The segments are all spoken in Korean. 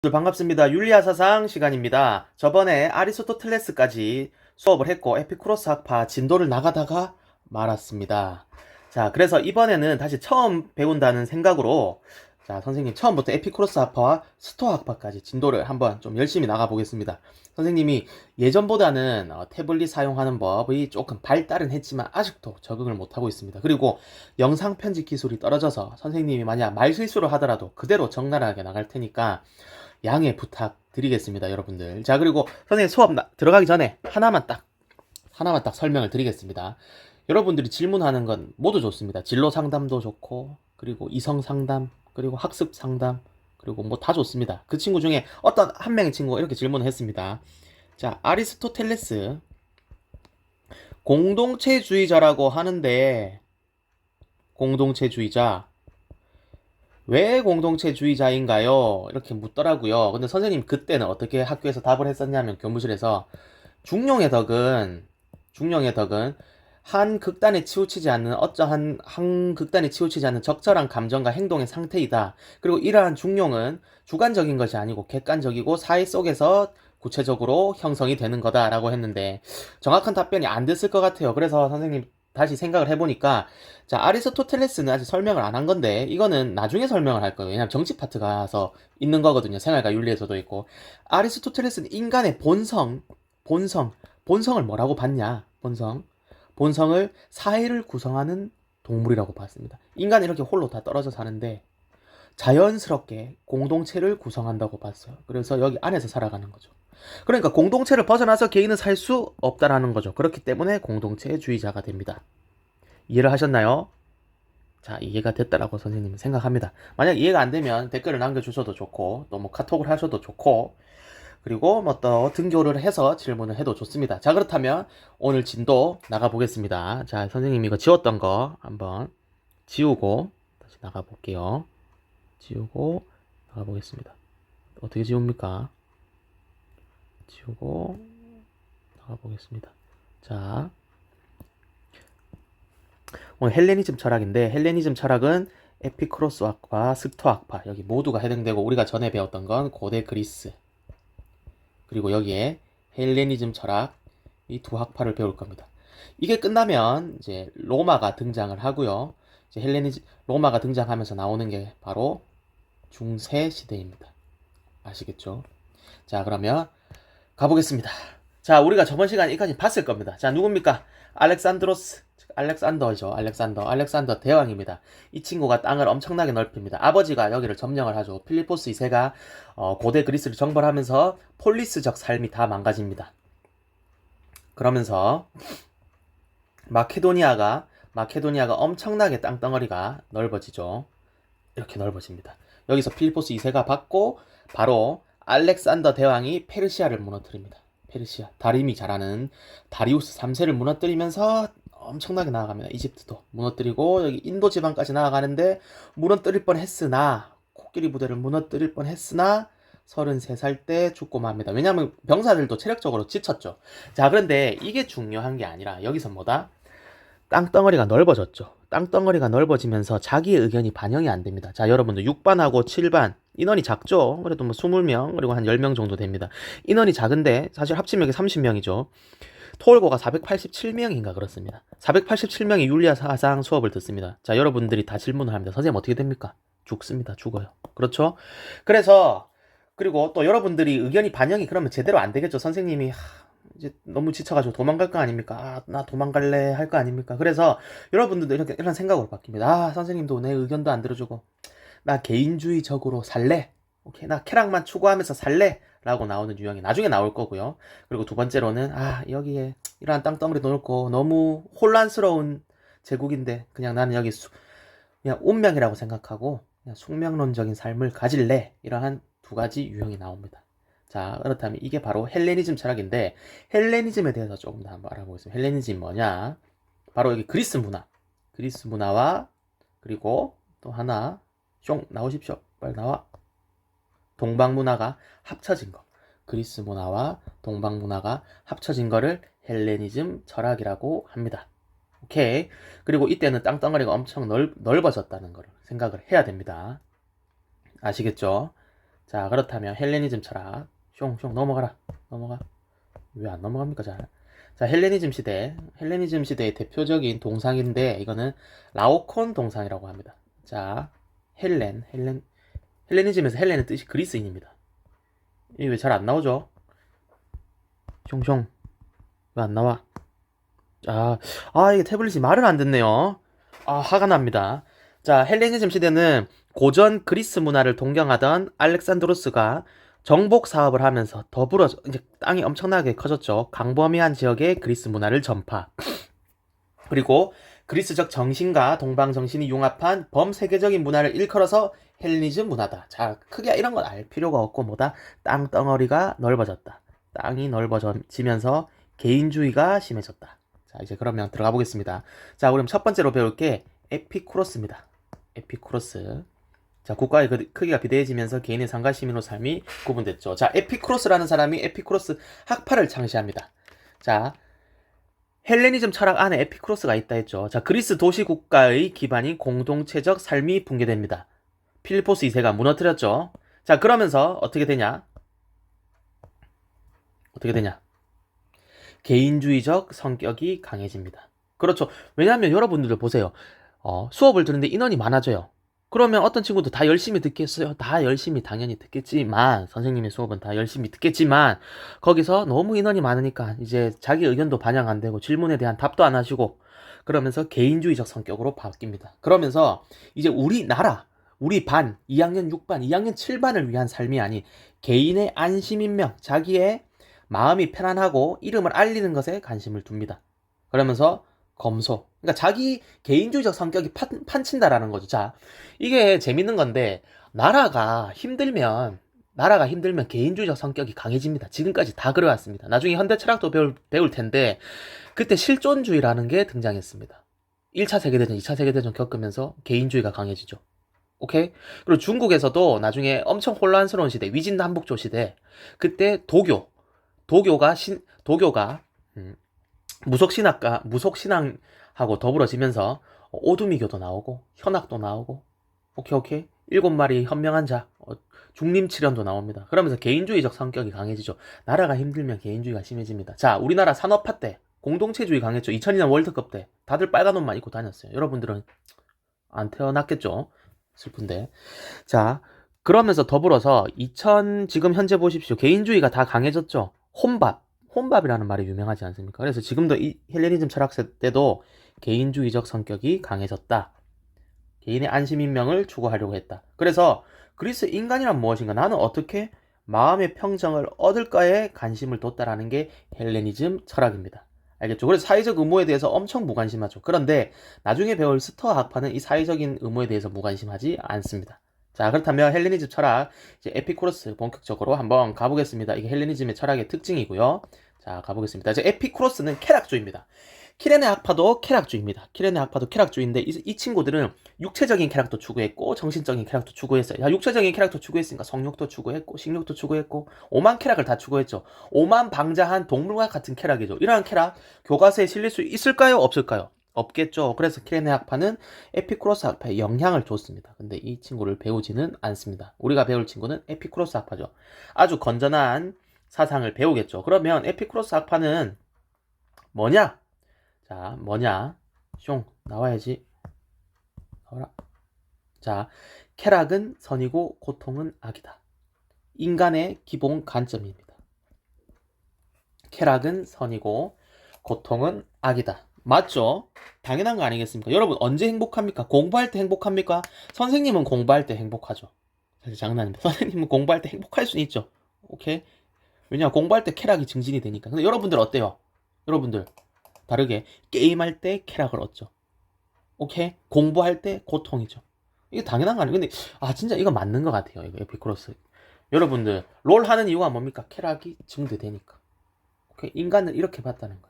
반갑습니다. 율리아 사상 시간입니다. 저번에 아리스토텔레스까지 수업을 했고 에피쿠로스 학파 진도를 나가다가 말았습니다. 자, 그래서 이번에는 다시 처음 배운다는 생각으로 자, 선생님 처음부터 에피쿠로스 학파와 스토아 학파까지 진도를 한번 좀 열심히 나가보겠습니다. 선생님이 예전보다는 태블릿 사용하는 법이 조금 발달은 했지만 아직도 적응을 못하고 있습니다. 그리고 영상 편집 기술이 떨어져서 선생님이 만약 말실수를 하더라도 그대로 적나라하게 나갈 테니까 양해 부탁드리겠습니다, 여러분들. 자, 그리고 선생님 수업 들어가기 전에 하나만 딱 설명을 드리겠습니다. 여러분들이 질문하는 건 모두 좋습니다. 진로 상담도 좋고, 그리고 이성 상담, 그리고 학습 상담, 그리고 뭐 다 좋습니다. 그 친구 중에 어떤 한 명의 친구가 이렇게 질문을 했습니다. 자, 아리스토텔레스 공동체주의자라고 하는데, 공동체주의자 왜 공동체주의자인가요? 이렇게 묻더라고요. 근데 선생님 그때는 어떻게 학교에서 답을 했었냐면 교무실에서 중용의 덕은 한 극단에 치우치지 않는 어떠한 한 극단에 치우치지 않는 적절한 감정과 행동의 상태이다. 그리고 이러한 중용은 주관적인 것이 아니고 객관적이고 사회 속에서 구체적으로 형성이 되는 거다라고 했는데 정확한 답변이 안 됐을 것 같아요. 그래서 선생님 다시 생각을 해보니까 자, 아리스토텔레스는 아직 설명을 안 한 건데 이거는 나중에 설명을 할 거예요. 왜냐면 정치 파트 가서 있는 거거든요. 생활과 윤리에서도 있고. 아리스토텔레스는 인간의 본성을 뭐라고 봤냐? 본성을 사회를 구성하는 동물이라고 봤습니다. 인간이 이렇게 홀로 다 떨어져 사는데 자연스럽게 공동체를 구성한다고 봤어요. 그래서 여기 안에서 살아가는 거죠. 그러니까 공동체를 벗어나서 개인은 살 수 없다라는 거죠. 그렇기 때문에 공동체주의자가 됩니다. 이해를 하셨나요? 자, 이해가 됐다라고 선생님은 생각합니다. 만약 이해가 안 되면 댓글을 남겨주셔도 좋고, 또 뭐 카톡을 하셔도 좋고, 그리고 뭐 또 등교를 해서 질문을 해도 좋습니다. 자, 그렇다면 오늘 진도 나가보겠습니다. 자, 선생님이 이거 지웠던 거 한번 지우고 다시 나가볼게요. 지우고 나가보겠습니다. 어떻게 지웁니까? 지우고 나가보겠습니다. 자, 오늘 헬레니즘 철학인데 헬레니즘 철학은 에피크로스 학파, 스토아 학파 여기 모두가 해당되고 우리가 전에 배웠던 건 고대 그리스 그리고 여기에 헬레니즘 철학 이 두 학파를 배울 겁니다. 이게 끝나면 이제 로마가 등장을 하고요. 이제 로마가 등장하면서 나오는 게 바로 중세 시대입니다. 아시겠죠? 자, 그러면 가보겠습니다. 자, 우리가 저번 시간에 이까지 봤을 겁니다. 자, 누굽니까? 알렉산더 대왕입니다. 이 친구가 땅을 엄청나게 넓힙니다. 아버지가 여기를 점령을 하죠. 필리포스 2세가 고대 그리스를 정벌하면서 폴리스적 삶이 다 망가집니다. 그러면서 마케도니아가 엄청나게 땅덩어리가 넓어지죠. 이렇게 넓어집니다. 여기서 필리포스 2세가 받고 바로 알렉산더 대왕이 페르시아를 무너뜨립니다. 페르시아, 다림이 잘하는 다리우스 3세를 무너뜨리면서 엄청나게 나아갑니다. 이집트도 무너뜨리고 여기 인도 지방까지 나아가는데 무너뜨릴 뻔했으나 코끼리 부대를 무너뜨릴 뻔했으나 33살 때 죽고 맙니다. 왜냐하면 병사들도 체력적으로 지쳤죠. 자, 그런데 이게 중요한 게 아니라 여기서 뭐다? 땅덩어리가 넓어졌죠. 땅덩어리가 넓어지면서 자기의 의견이 반영이 안 됩니다. 자, 여러분들 6반하고 7반 인원이 작죠. 그래도 뭐 20명 그리고 한 10명 정도 됩니다. 인원이 작은데 사실 합치면 이게 30명이죠. 토올고가 487명인가 그렇습니다. 487명이 율리아 사상 수업을 듣습니다. 자, 여러분들이 다 질문을 합니다. 선생님 어떻게 됩니까? 죽습니다. 죽어요. 그렇죠? 그래서 그리고 또 여러분들이 의견이 반영이 그러면 제대로 안 되겠죠. 선생님이 이제 너무 지쳐가지고 도망갈 거 아닙니까? 아, 나 도망갈래 할 거 아닙니까? 그래서 여러분들도 이런 생각으로 바뀝니다. 아, 선생님도 내 의견도 안 들어주고 나 개인주의적으로 살래? 오케이, 나 쾌락만 추구하면서 살래? 라고 나오는 유형이 나중에 나올 거고요. 그리고 두 번째로는 아, 여기에 이러한 땅덩어리도 넓고 너무 혼란스러운 제국인데 그냥 나는 여기 그냥 운명이라고 생각하고 그냥 숙명론적인 삶을 가질래? 이러한 두 가지 유형이 나옵니다. 자, 그렇다면 이게 바로 헬레니즘 철학인데 헬레니즘에 대해서 조금 더 한번 알아보겠습니다. 헬레니즘이 뭐냐? 바로 여기 그리스 문화와 그리고 또 하나 숑 나오십시오. 빨리 나와. 동방 문화가 합쳐진 거. 그리스 문화와 동방 문화가 합쳐진 거를 헬레니즘 철학이라고 합니다. 오케이. 그리고 이때는 땅덩어리가 엄청 넓어졌다는 걸 생각을 해야 됩니다. 아시겠죠? 자, 그렇다면 헬레니즘 철학. 숑 넘어가라. 넘어가. 왜 안 넘어갑니까, 잘? 자, 헬레니즘 시대의 대표적인 동상인데 이거는 라오콘 동상이라고 합니다. 자, 헬레니즘에서 헬렌은 뜻이 그리스인입니다. 이게 왜 잘 안 나오죠? 숑숑 왜 안 나와? 이게 태블릿이 말을 안 듣네요. 화가 납니다. 자, 헬레니즘 시대는 고전 그리스 문화를 동경하던 알렉산드로스가 정복 사업을 하면서 더불어 이제 땅이 엄청나게 커졌죠. 광범위한 지역의 그리스 문화를 전파. 그리고 그리스적 정신과 동방 정신이 융합한 범세계적인 문화를 일컬어서 헬레니즘 문화다. 자, 크게 이런 건 알 필요가 없고 뭐다? 땅덩어리가 넓어졌다. 땅이 넓어지면서 개인주의가 심해졌다. 자, 이제 그러면 들어가 보겠습니다. 자, 그럼 첫 번째로 배울 게 에피쿠로스입니다. 에피쿠로스. 자, 국가의 크기가 비대해지면서 개인의 상가 시민으로 삶이 구분됐죠. 자, 에피쿠로스라는 사람이 에피쿠로스 학파를 창시합니다. 자, 헬레니즘 철학 안에 에피쿠로스가 있다 했죠. 자, 그리스 도시 국가의 기반인 공동체적 삶이 붕괴됩니다. 필리포스 2세가 무너뜨렸죠. 자, 그러면서 어떻게 되냐? 개인주의적 성격이 강해집니다. 그렇죠. 왜냐하면 여러분들도 보세요. 수업을 듣는데 인원이 많아져요. 그러면 어떤 친구도 다 열심히 듣겠어요? 다 열심히 당연히 듣겠지만, 선생님의 수업은 다 열심히 듣겠지만, 거기서 너무 인원이 많으니까 이제 자기 의견도 반영 안 되고 질문에 대한 답도 안 하시고, 그러면서 개인주의적 성격으로 바뀝니다. 그러면서 이제 우리 반, 2학년 6반, 2학년 7반을 위한 삶이 아닌 개인의 안심인명, 자기의 마음이 편안하고 이름을 알리는 것에 관심을 둡니다. 그러면서 검소. 그러니까 자기 개인주의적 성격이 판친다라는 거죠. 자, 이게 재밌는 건데 나라가 힘들면 개인주의적 성격이 강해집니다. 지금까지 다 그래왔습니다. 나중에 현대 철학도 배울 텐데 그때 실존주의라는 게 등장했습니다. 1차 세계대전, 2차 세계대전 겪으면서 개인주의가 강해지죠. 오케이? 그리고 중국에서도 나중에 엄청 혼란스러운 시대, 위진남북조 시대, 그때 도교가 무속신앙하고 더불어지면서 오두미교도 나오고 현학도 나오고 오케이 7마리 현명한 자 중림칠연도 나옵니다. 그러면서 개인주의적 성격이 강해지죠. 나라가 힘들면 개인주의가 심해집니다. 자, 우리나라 산업화 때 공동체주의 강했죠. 2002년 월드컵 때 다들 빨간 옷만 입고 다녔어요. 여러분들은 안 태어났겠죠. 슬픈데. 자, 그러면서 더불어서 지금 현재 보십시오. 개인주의가 다 강해졌죠. 혼밥이라는 말이 유명하지 않습니까? 그래서 지금도 이 헬레니즘 철학세 때도 개인주의적 성격이 강해졌다. 개인의 안심인명을 추구하려고 했다. 그래서 그리스 인간이란 무엇인가? 나는 어떻게 마음의 평정을 얻을까에 관심을 뒀다라는 게 헬레니즘 철학입니다. 알겠죠? 그래서 사회적 의무에 대해서 엄청 무관심하죠. 그런데 나중에 배울 스토아 학파는 이 사회적인 의무에 대해서 무관심하지 않습니다. 자, 그렇다면 헬레니즘 철학, 이제 에피쿠로스 본격적으로 한번 가보겠습니다. 이게 헬레니즘의 철학의 특징이고요. 자, 가보겠습니다. 이제 에피쿠로스는 쾌락주의입니다. 키레네 학파도 쾌락주의인데 이 친구들은 육체적인 쾌락도 추구했고 정신적인 쾌락도 추구했어요. 자, 육체적인 쾌락도 추구했으니까 성욕도 추구했고 식욕도 추구했고 오만 쾌락을 다 추구했죠. 오만방자한 동물과 같은 쾌락이죠. 이러한 쾌락 교과서에 실릴 수 있을까요? 없을까요? 없겠죠. 그래서 키레네 학파는 에피쿠로스 학파에 영향을 줬습니다. 근데 이 친구를 배우지는 않습니다. 우리가 배울 친구는 에피쿠로스 학파죠. 아주 건전한 사상을 배우겠죠. 그러면 에피쿠로스 학파는 뭐냐? 자, 뭐냐? 숑, 나와야지. 나와라. 자, 쾌락은 선이고 고통은 악이다. 인간의 기본 관점입니다. 쾌락은 선이고 고통은 악이다. 맞죠? 당연한 거 아니겠습니까? 여러분 언제 행복합니까? 공부할 때 행복합니까? 선생님은 공부할 때 행복하죠. 사실 장난입니다. 선생님은 공부할 때 행복할 수는 있죠. 오케이? 왜냐 공부할 때 쾌락이 증진이 되니까. 근데 여러분들 어때요? 여러분들 다르게 게임할 때 쾌락을 얻죠. 오케이? 공부할 때 고통이죠. 이게 당연한 거 아니에요. 근데 진짜 이거 맞는 것 같아요. 이거 에피쿠로스. 여러분들 롤 하는 이유가 뭡니까? 쾌락이 증대되니까. 오케이? 인간을 이렇게 봤다는 거예요.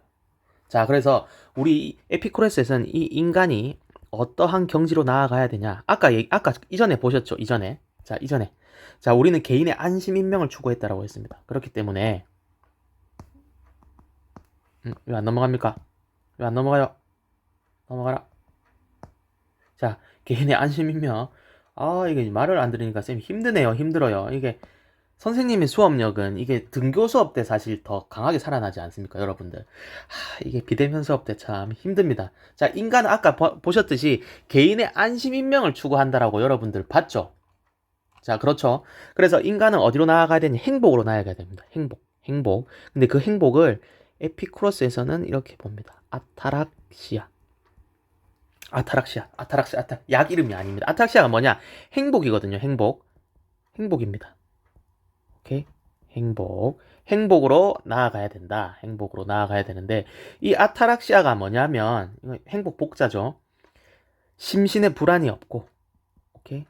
자, 그래서 우리 에피쿠로스에서는 이 인간이 어떠한 경지로 나아가야 되냐? 아까 이전에 보셨죠? 이전에. 자, 우리는 개인의 안심인명을 추구했다라고 했습니다. 그렇기 때문에 왜 안 넘어갑니까? 왜 안 넘어가요? 넘어가라. 자, 개인의 안심인명. 이게 말을 안 들으니까 쌤 힘드네요. 힘들어요. 이게 선생님의 수업력은 이게 등교 수업 때 사실 더 강하게 살아나지 않습니까, 여러분들? 이게 비대면 수업 때 참 힘듭니다. 자, 인간은 아까 보셨듯이 개인의 안심 인명을 추구한다라고 여러분들 봤죠? 자, 그렇죠. 그래서 인간은 어디로 나아가야 되니? 행복으로 나아가야 됩니다. 행복. 근데 그 행복을 에피쿠로스에서는 이렇게 봅니다. 약 이름이 아닙니다. 아타락시아가 뭐냐? 행복이거든요. 행복입니다. 오케이? 행복으로 나아가야 된다. 행복으로 나아가야 되는데, 이 아타락시아가 뭐냐면, 행복 복자죠. 심신에 불안이 없고, 오케이?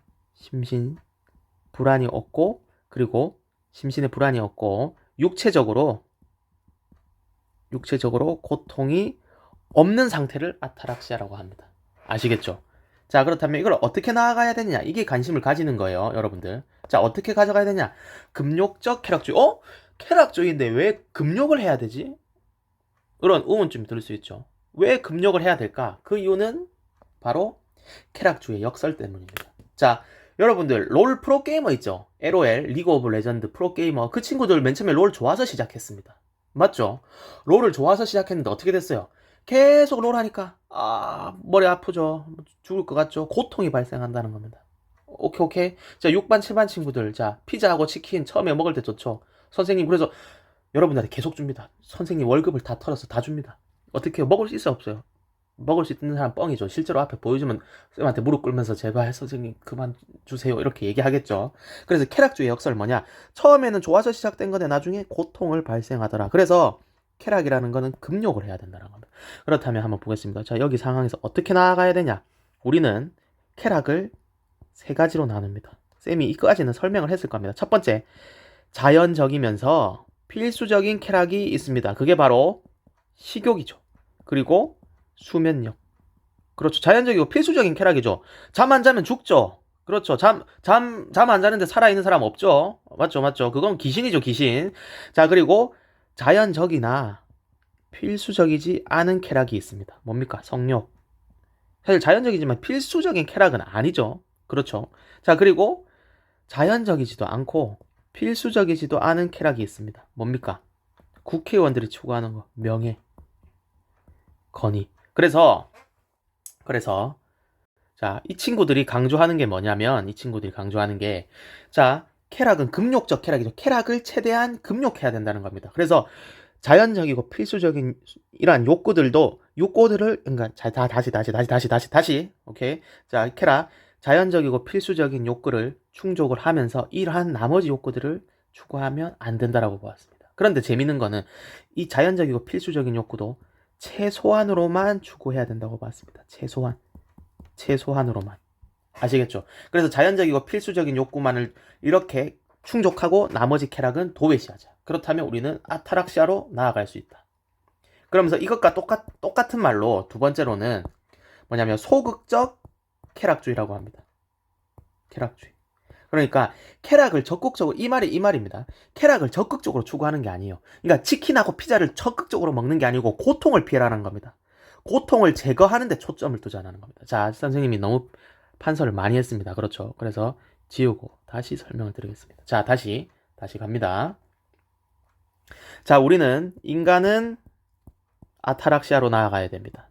불안이 없고, 그리고 심신에 불안이 없고, 육체적으로 고통이 없는 상태를 아타락시아라고 합니다. 아시겠죠? 자, 그렇다면 이걸 어떻게 나아가야 되느냐? 이게 관심을 가지는 거예요, 여러분들. 자, 어떻게 가져가야 되냐? 금욕적 쾌락주의. 쾌락주의인데 왜 금욕을 해야 되지? 이런 의문점이 들 수 있죠. 왜 금욕을 해야 될까? 그 이유는 바로 쾌락주의 역설 때문입니다. 자, 여러분들 롤 프로게이머 있죠? LOL, 리그 오브 레전드 프로게이머. 그 친구들 맨 처음에 롤 좋아서 시작했습니다. 맞죠? 롤을 좋아서 시작했는데 어떻게 됐어요? 계속 롤 하니까 머리 아프죠. 죽을 것 같죠. 고통이 발생한다는 겁니다. 오케이. 자, 6반 7반 친구들, 자, 피자하고 치킨 처음에 먹을 때 좋죠. 선생님, 그래서 여러분들한테 계속 줍니다. 선생님 월급을 다 털어서 다 줍니다. 어떻게 해요? 먹을 수 있어 없어요? 먹을 수 있는 사람 뻥이죠. 실제로 앞에 보여주면 쌤한테 무릎 꿇면서 제발 선생님 그만 주세요 이렇게 얘기하겠죠. 그래서 쾌락주의 역설 뭐냐? 처음에는 좋아서 시작된 건데 나중에 고통을 발생하더라. 그래서 쾌락이라는 거는 금욕을 해야 된다는 겁니다. 그렇다면 한번 보겠습니다. 자, 여기 상황에서 어떻게 나아가야 되냐? 우리는 쾌락을 세 가지로 나눕니다. 쌤이 이까지는 설명을 했을 겁니다. 첫 번째, 자연적이면서 필수적인 쾌락이 있습니다. 그게 바로 식욕이죠. 그리고 수면력. 그렇죠. 자연적이고 필수적인 쾌락이죠. 잠 안 자면 죽죠. 그렇죠. 잠 안 자는데 살아있는 사람 없죠. 맞죠. 그건 귀신이죠, 귀신. 자, 그리고 자연적이나 필수적이지 않은 쾌락이 있습니다. 뭡니까? 성욕. 사실 자연적이지만 필수적인 쾌락은 아니죠. 그렇죠. 자, 그리고 자연적이지도 않고 필수적이지도 않은 쾌락이 있습니다. 뭡니까? 국회의원들이 추구하는 거. 명예, 건의. 그래서 자, 이 친구들이 강조하는 게 뭐냐면 자, 쾌락은 금욕적 쾌락이죠. 쾌락을 최대한 금욕해야 된다는 겁니다. 그래서 자연적이고 필수적인 이러한 욕구들을 그러니까 다시 오케이. 자, 쾌락 자연적이고 필수적인 욕구를 충족을 하면서 이러한 나머지 욕구들을 추구하면 안 된다라고 보았습니다. 그런데 재밌는 거는 이 자연적이고 필수적인 욕구도 최소한으로만 추구해야 된다고 봤습니다. 최소한으로만. 아시겠죠? 그래서 자연적이고 필수적인 욕구만을 이렇게 충족하고 나머지 쾌락은 도외시하자. 그렇다면 우리는 아타락시아로 나아갈 수 있다. 그러면서 이것과 똑같은 말로 두 번째로는 뭐냐면 소극적 쾌락주의라고 합니다. 쾌락주의. 그러니까 쾌락을 적극적으로 이 말입니다. 쾌락을 적극적으로 추구하는 게 아니에요. 그러니까 치킨하고 피자를 적극적으로 먹는 게 아니고 고통을 피하라는 겁니다. 고통을 제거하는 데 초점을 두자는 겁니다. 자, 선생님이 너무 판서를 많이 했습니다. 그렇죠. 그래서 지우고 다시 설명을 드리겠습니다. 자, 다시 갑니다. 자, 인간은 아타락시아로 나아가야 됩니다.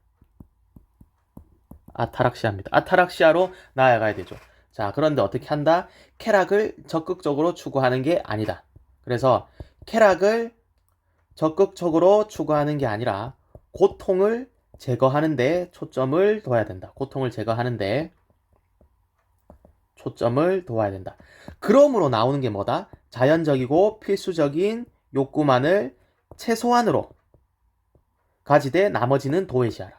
아타락시아로 나아가야 되죠. 자, 그런데 어떻게 한다? 쾌락을 적극적으로 추구하는 게 아니다. 그래서 쾌락을 적극적으로 추구하는 게 아니라 고통을 제거하는 데 초점을 둬야 된다. 그러므로 나오는 게 뭐다? 자연적이고 필수적인 욕구만을 최소한으로 가지되 나머지는 도외시하라.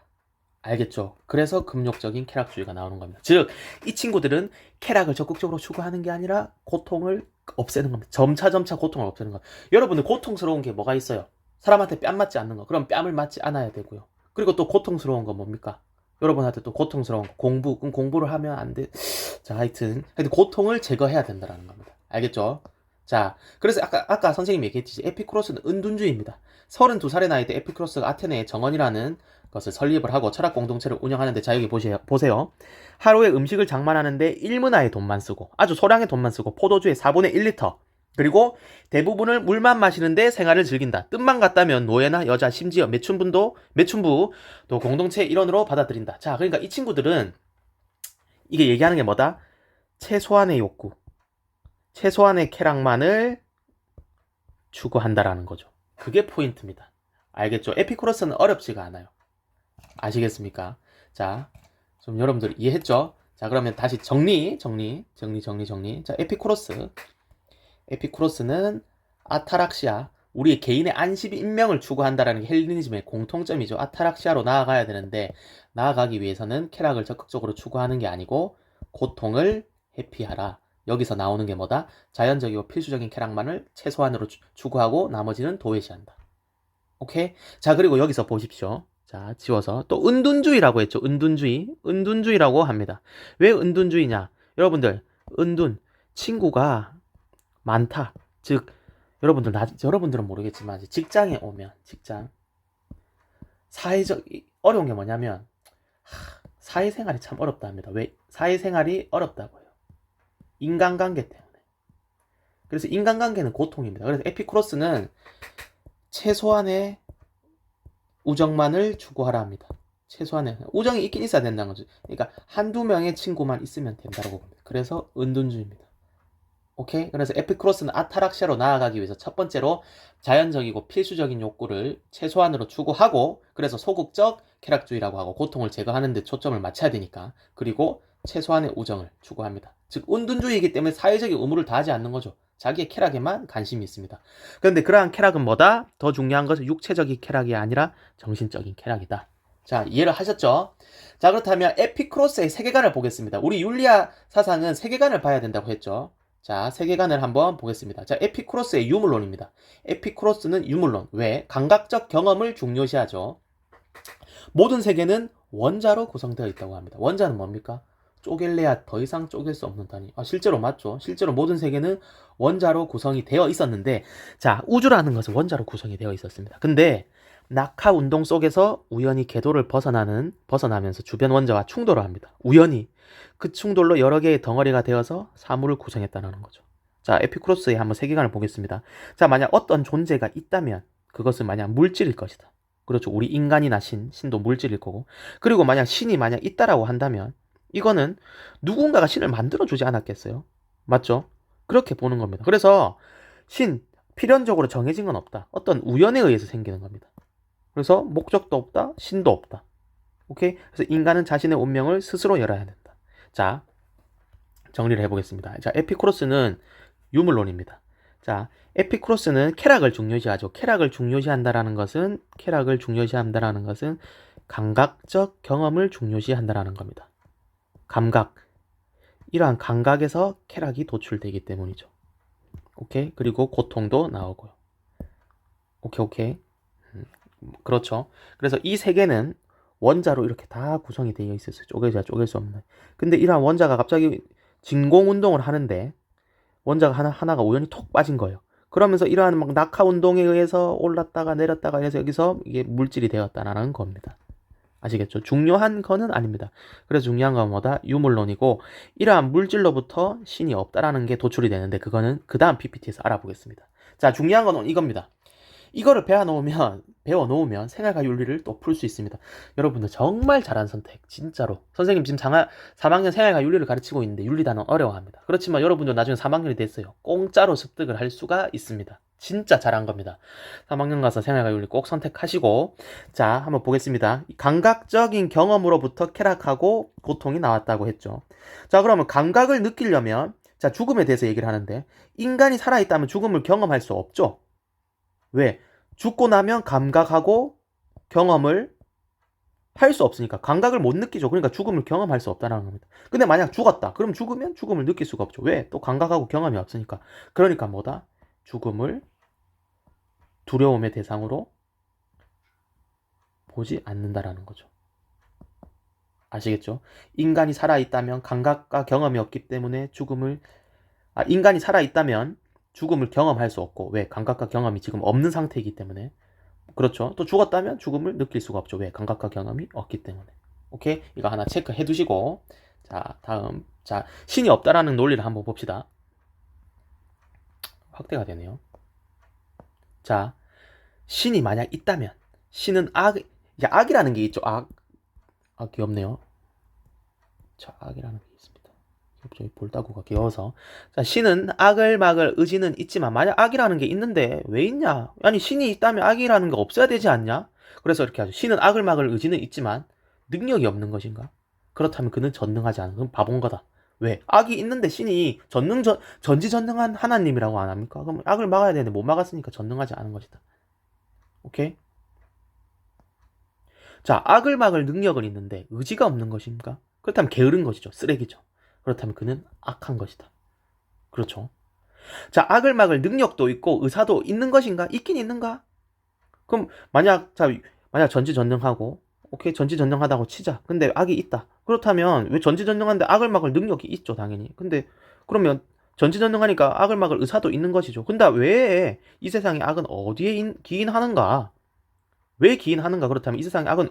알겠죠? 그래서 금욕적인 쾌락주의가 나오는 겁니다. 즉, 이 친구들은 쾌락을 적극적으로 추구하는 게 아니라 고통을 없애는 겁니다. 점차 고통을 없애는 겁니다. 여러분들 고통스러운 게 뭐가 있어요? 사람한테 뺨 맞지 않는 거. 그럼 뺨을 맞지 않아야 되고요. 그리고 또 고통스러운 건 뭡니까? 여러분한테 또 고통스러운 거. 그럼 공부를 하면 안 돼. 자, 하여튼 고통을 제거해야 된다는 겁니다. 알겠죠? 자, 그래서 아까 선생님이 얘기했듯이 에피쿠로스는 은둔주의입니다. 32살의 나이 때 에피쿠로스가 아테네의 정원이라는 것을 설립을 하고 철학 공동체를 운영하는데, 자, 여기 보세요. 하루에 음식을 장만하는데 1문화의 돈만 쓰고, 아주 소량의 돈만 쓰고, 포도주의 4분의 1리터, 그리고 대부분을 물만 마시는데 생활을 즐긴다. 뜻만 같다면 노예나 여자, 심지어 매춘부도 공동체 일원으로 받아들인다. 자, 그러니까 이 친구들은 이게 얘기하는 게 뭐다? 최소한의 욕구, 최소한의 쾌락만을 추구한다라는 거죠. 그게 포인트입니다. 알겠죠? 에피쿠로스는 어렵지가 않아요. 아시겠습니까? 자, 좀 여러분들 이해했죠? 자, 그러면 다시 정리. 자, 에피쿠로스는 아타락시아, 우리 개인의 안식 인명을 추구한다라는 게 헬레니즘의 공통점이죠. 아타락시아로 나아가야 되는데 나아가기 위해서는 쾌락을 적극적으로 추구하는 게 아니고 고통을 회피하라. 여기서 나오는 게 뭐다? 자연적이고 필수적인 쾌락만을 최소한으로 추구하고 나머지는 도외시한다. 오케이? 자, 그리고 여기서 보십시오. 자, 지워서 또 은둔주의라고 했죠. 은둔주의라고 합니다. 왜 은둔주의냐? 여러분들, 친구가 많다. 즉, 여러분들은 모르겠지만 직장에 오면 사회적 어려운 게 뭐냐면 사회생활이 참 어렵다 합니다. 왜 사회생활이 어렵다고요? 인간관계 때문에. 그래서 인간관계는 고통입니다. 그래서 에피쿠로스는 최소한의 우정만을 추구하라 합니다. 최소한의 우정이 있긴 있어야 된다는 거죠. 그러니까 한두 명의 친구만 있으면 된다고 봅니다. 그래서 은둔주의입니다. 오케이? 그래서 에피쿠로스는 아타락시아로 나아가기 위해서 첫 번째로 자연적이고 필수적인 욕구를 최소한으로 추구하고, 그래서 소극적 쾌락주의라고 하고 고통을 제거하는 데 초점을 맞춰야 되니까, 그리고 최소한의 우정을 추구합니다. 즉 은둔주의이기 때문에 사회적인 의무를 다하지 않는 거죠. 자기의 쾌락에만 관심이 있습니다. 그런데 그러한 쾌락은 뭐다? 더 중요한 것은 육체적인 쾌락이 아니라 정신적인 쾌락이다. 자, 이해를 하셨죠? 자, 그렇다면 에피쿠로스의 세계관을 보겠습니다. 우리 율리아 사상은 세계관을 봐야 된다고 했죠. 자, 세계관을 한번 보겠습니다. 자, 에피쿠로스의 유물론입니다. 에피쿠로스는 유물론. 왜? 감각적 경험을 중요시하죠. 모든 세계는 원자로 구성되어 있다고 합니다. 원자는 뭡니까? 쪼갤래야 더 이상 쪼갤 수 없는 단위. 실제로 맞죠. 실제로 모든 세계는 원자로 구성이 되어 있었는데, 자, 우주라는 것은 원자로 구성이 되어 있었습니다. 근데 낙하 운동 속에서 우연히 궤도를 벗어나면서 주변 원자와 충돌을 합니다. 우연히. 그 충돌로 여러 개의 덩어리가 되어서 사물을 구성했다는 거죠. 자, 에피쿠로스의 한번 세계관을 보겠습니다. 자, 만약 어떤 존재가 있다면 그것은 만약 물질일 것이다. 그렇죠. 우리 인간이나 신도 물질일 거고. 그리고 만약 신이 있다라고 한다면 이거는 누군가가 신을 만들어주지 않았겠어요? 맞죠? 그렇게 보는 겁니다. 그래서 필연적으로 정해진 건 없다. 어떤 우연에 의해서 생기는 겁니다. 그래서 목적도 없다, 신도 없다. 오케이? 그래서 인간은 자신의 운명을 스스로 열어야 된다. 자, 정리를 해보겠습니다. 자, 에피쿠로스는 유물론입니다. 자, 에피쿠로스는 쾌락을 중요시하죠. 쾌락을 중요시한다라는 것은 감각적 경험을 중요시한다라는 겁니다. 감각. 이러한 감각에서 쾌락이 도출되기 때문이죠. 오케이? 그리고 고통도 나오고요. 오케이. 그렇죠. 그래서 이 세계는 원자로 이렇게 다 구성이 되어 있었어요. 쪼갤 수 없는. 근데 이러한 원자가 갑자기 진공 운동을 하는데 원자가 하나가 우연히 톡 빠진 거예요. 그러면서 이러한 낙하 운동에 의해서 올랐다가 내렸다가 해서 여기서 이게 물질이 되었다라는 겁니다. 아시겠죠? 중요한 거는 아닙니다. 그래서 중요한 건 뭐다? 유물론이고, 이러한 물질로부터 신이 없다라는 게 도출이 되는데 그거는 그 다음 PPT에서 알아보겠습니다. 자, 중요한 건 이겁니다. 이거를 배워놓으면 생활과 윤리를 또 풀 수 있습니다. 여러분들 정말 잘한 선택, 진짜로. 선생님 지금 3학년 생활과 윤리를 가르치고 있는데 윤리 단어 어려워합니다. 그렇지만 여러분들 나중에 3학년이 됐어요. 공짜로 습득을 할 수가 있습니다. 진짜 잘한 겁니다. 3학년 가서 생활과 윤리 꼭 선택하시고, 자, 한번 보겠습니다. 감각적인 경험으로부터 쾌락하고 고통이 나왔다고 했죠. 자, 그러면 감각을 느끼려면, 자, 죽음에 대해서 얘기를 하는데, 인간이 살아있다면 죽음을 경험할 수 없죠. 왜? 죽고 나면 감각하고 경험을 할 수 없으니까 감각을 못 느끼죠. 그러니까 죽음을 경험할 수 없다는 겁니다. 근데 만약 죽었다. 그럼 죽으면 죽음을 느낄 수가 없죠. 왜? 또 감각하고 경험이 없으니까. 그러니까 뭐다? 죽음을 두려움의 대상으로 보지 않는다라는 거죠. 아시겠죠? 인간이 살아있다면 감각과 경험이 없기 때문에 인간이 살아있다면 죽음을 경험할 수 없고, 왜? 감각과 경험이 지금 없는 상태이기 때문에. 그렇죠. 또 죽었다면 죽음을 느낄 수가 없죠. 왜? 감각과 경험이 없기 때문에. 오케이? 이거 하나 체크해 두시고, 자, 다음. 자, 신이 없다라는 논리를 한번 봅시다. 확대가 되네요. 자, 신이 만약 있다면 신은 악이라는 게 있죠. 귀엽네요. 자, 악이라는 게 있습니다. 갑자기 볼따구가 귀여워서. 자, 신은 악을 막을 의지는 있지만 만약 악이라는 게 있는데 왜 있냐? 아니, 신이 있다면 악이라는 게 없어야 되지 않냐? 그래서 이렇게 하죠. 신은 악을 막을 의지는 있지만 능력이 없는 것인가? 그렇다면 그는 전능하지 않은, 그럼 바본 거다. 왜? 악이 있는데 신이 전지전능한 하나님이라고 안 합니까? 그럼 악을 막아야 되는데 못 막았으니까 전능하지 않은 것이다. 오케이? 자, 악을 막을 능력은 있는데 의지가 없는 것인가? 그렇다면 게으른 것이죠. 쓰레기죠. 그렇다면 그는 악한 것이다. 그렇죠. 자, 악을 막을 능력도 있고 의사도 있는 것인가? 있긴 있는가? 그럼 만약 전지전능하고, 오케이, 전지전능하다고 치자. 근데 악이 있다. 그렇다면 왜 전지전능한데 악을 막을 능력이 있죠, 당연히. 근데 그러면 전지전능하니까 악을 막을 의사도 있는 것이죠. 근데 왜 이 세상에 악은 어디에 기인하는가? 왜 기인하는가? 그렇다면 이 세상에 악은,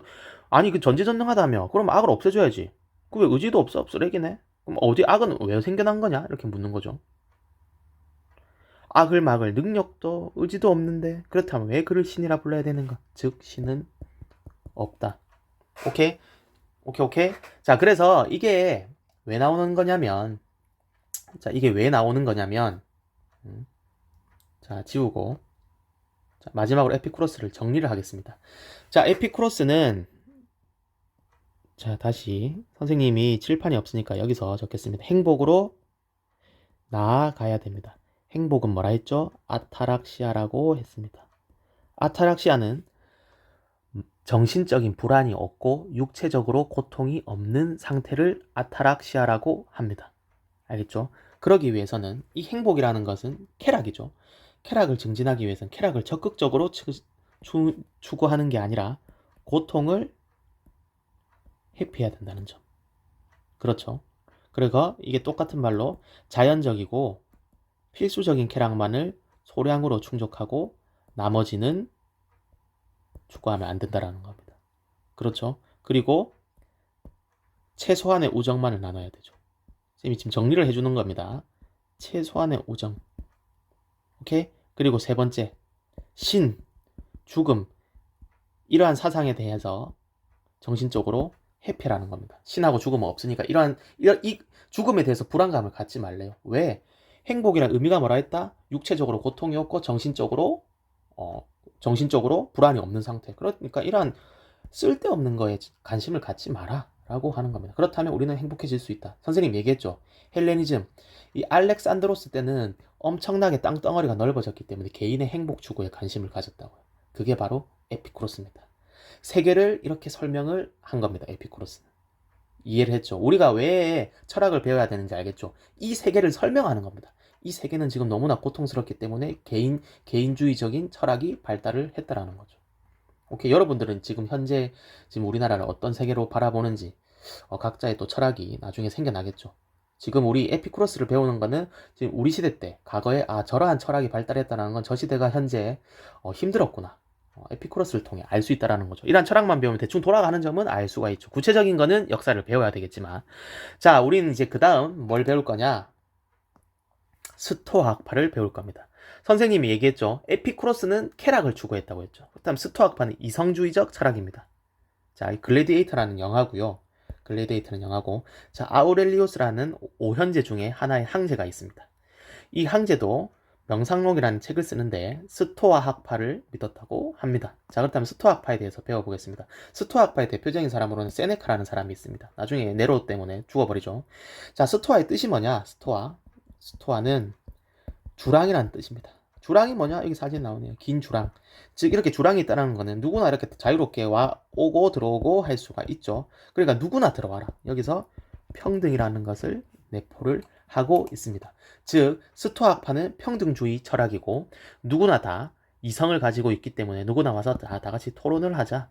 아니 그 전지전능하다며 그럼 악을 없애줘야지. 그 왜 의지도 없어? 쓰레기네. 그럼 어디 악은 왜 생겨난 거냐? 이렇게 묻는 거죠. 악을 막을 능력도 의지도 없는데 그렇다면 왜 그를 신이라 불러야 되는가? 즉 신은 없다. 오케이? 오케이. 자, 그래서 이게 왜 나오는 거냐면, 자, 지우고, 자, 마지막으로 에피쿠로스를 정리를 하겠습니다. 자, 에피쿠로스는, 자, 다시 선생님이 칠판이 없으니까 여기서 적겠습니다. 행복으로 나아가야 됩니다. 행복은 뭐라 했죠? 아타락시아라고 했습니다. 아타락시아는 정신적인 불안이 없고 육체적으로 고통이 없는 상태를 아타락시아라고 합니다. 알겠죠? 그러기 위해서는 이 행복이라는 것은 쾌락이죠. 쾌락을 증진하기 위해서는 쾌락을 적극적으로 추구하는 게 아니라 고통을 회피해야 된다는 점. 그렇죠? 그리고 이게 똑같은 말로 자연적이고 필수적인 쾌락만을 소량으로 충족하고 나머지는 추구하면 안 된다라는 겁니다. 그렇죠? 그리고 최소한의 우정만을 나눠야 되죠. 쌤이 지금 정리를 해주는 겁니다. 최소한의 우정. 오케이? 그리고 세 번째, 신, 죽음, 이러한 사상에 대해서 정신적으로 회피라는 겁니다. 신하고 죽음은 없으니까 이 죽음에 대해서 불안감을 갖지 말래요. 왜? 행복이란 의미가 뭐라 했다? 육체적으로 고통이 없고 정신적으로 불안이 없는 상태. 그러니까 이러한 쓸데없는 거에 관심을 갖지 마라 라고 하는 겁니다. 그렇다면 우리는 행복해질 수 있다. 선생님 얘기했죠. 헬레니즘, 이 알렉산드로스 때는 엄청나게 땅덩어리가 넓어졌기 때문에 개인의 행복 추구에 관심을 가졌다고요. 그게 바로 에피쿠로스입니다. 세계를 이렇게 설명을 한 겁니다. 에피쿠로스는. 이해를 했죠. 우리가 왜 철학을 배워야 되는지 알겠죠. 이 세계를 설명하는 겁니다. 이 세계는 지금 너무나 고통스럽기 때문에 개인주의적인 철학이 발달을 했다라는 거죠. 오케이, 여러분들은 지금 우리나라를 어떤 세계로 바라보는지 각자의 또 철학이 나중에 생겨나겠죠. 지금 우리 에피쿠로스를 배우는 거는 지금 우리 시대 때 과거에 저러한 철학이 발달했다는 건 저 시대가 현재 힘들었구나. 에피쿠로스를 통해 알 수 있다라는 거죠. 이런 철학만 배우면 대충 돌아가는 점은 알 수가 있죠. 구체적인 거는 역사를 배워야 되겠지만, 자, 우리는 이제 그 다음 뭘 배울 거냐? 스토아 학파를 배울 겁니다. 선생님이 얘기했죠. 에피쿠로스는 쾌락을 추구했다고 했죠. 그다음 스토아 학파는 이성주의적 철학입니다. 자, 글래디에이터라는 영화고요. 글래디에이터는 영화고, 자, 아우렐리우스라는 오현제 중에 하나의 항제가 있습니다. 이 항제도 명상록이라는 책을 쓰는데 스토아 학파를 믿었다고 합니다. 자, 그렇다면 스토아 학파에 대해서 배워보겠습니다. 스토아 학파의 대표적인 사람으로는 세네카라는 사람이 있습니다. 나중에 네로 때문에 죽어버리죠. 자, 스토아의 뜻이 뭐냐? 스토아는 주랑이라는 뜻입니다. 주랑이 뭐냐? 여기 사진 나오네요. 긴 주랑. 즉 이렇게 주랑이 있다는 거는 누구나 이렇게 자유롭게 오고 들어오고 할 수가 있죠. 그러니까 누구나 들어와라. 여기서 평등이라는 것을 내포를 하고 있습니다. 즉 스토아 학파는 평등주의 철학이고 누구나 다 이성을 가지고 있기 때문에 누구나 와서 다 같이 토론을 하자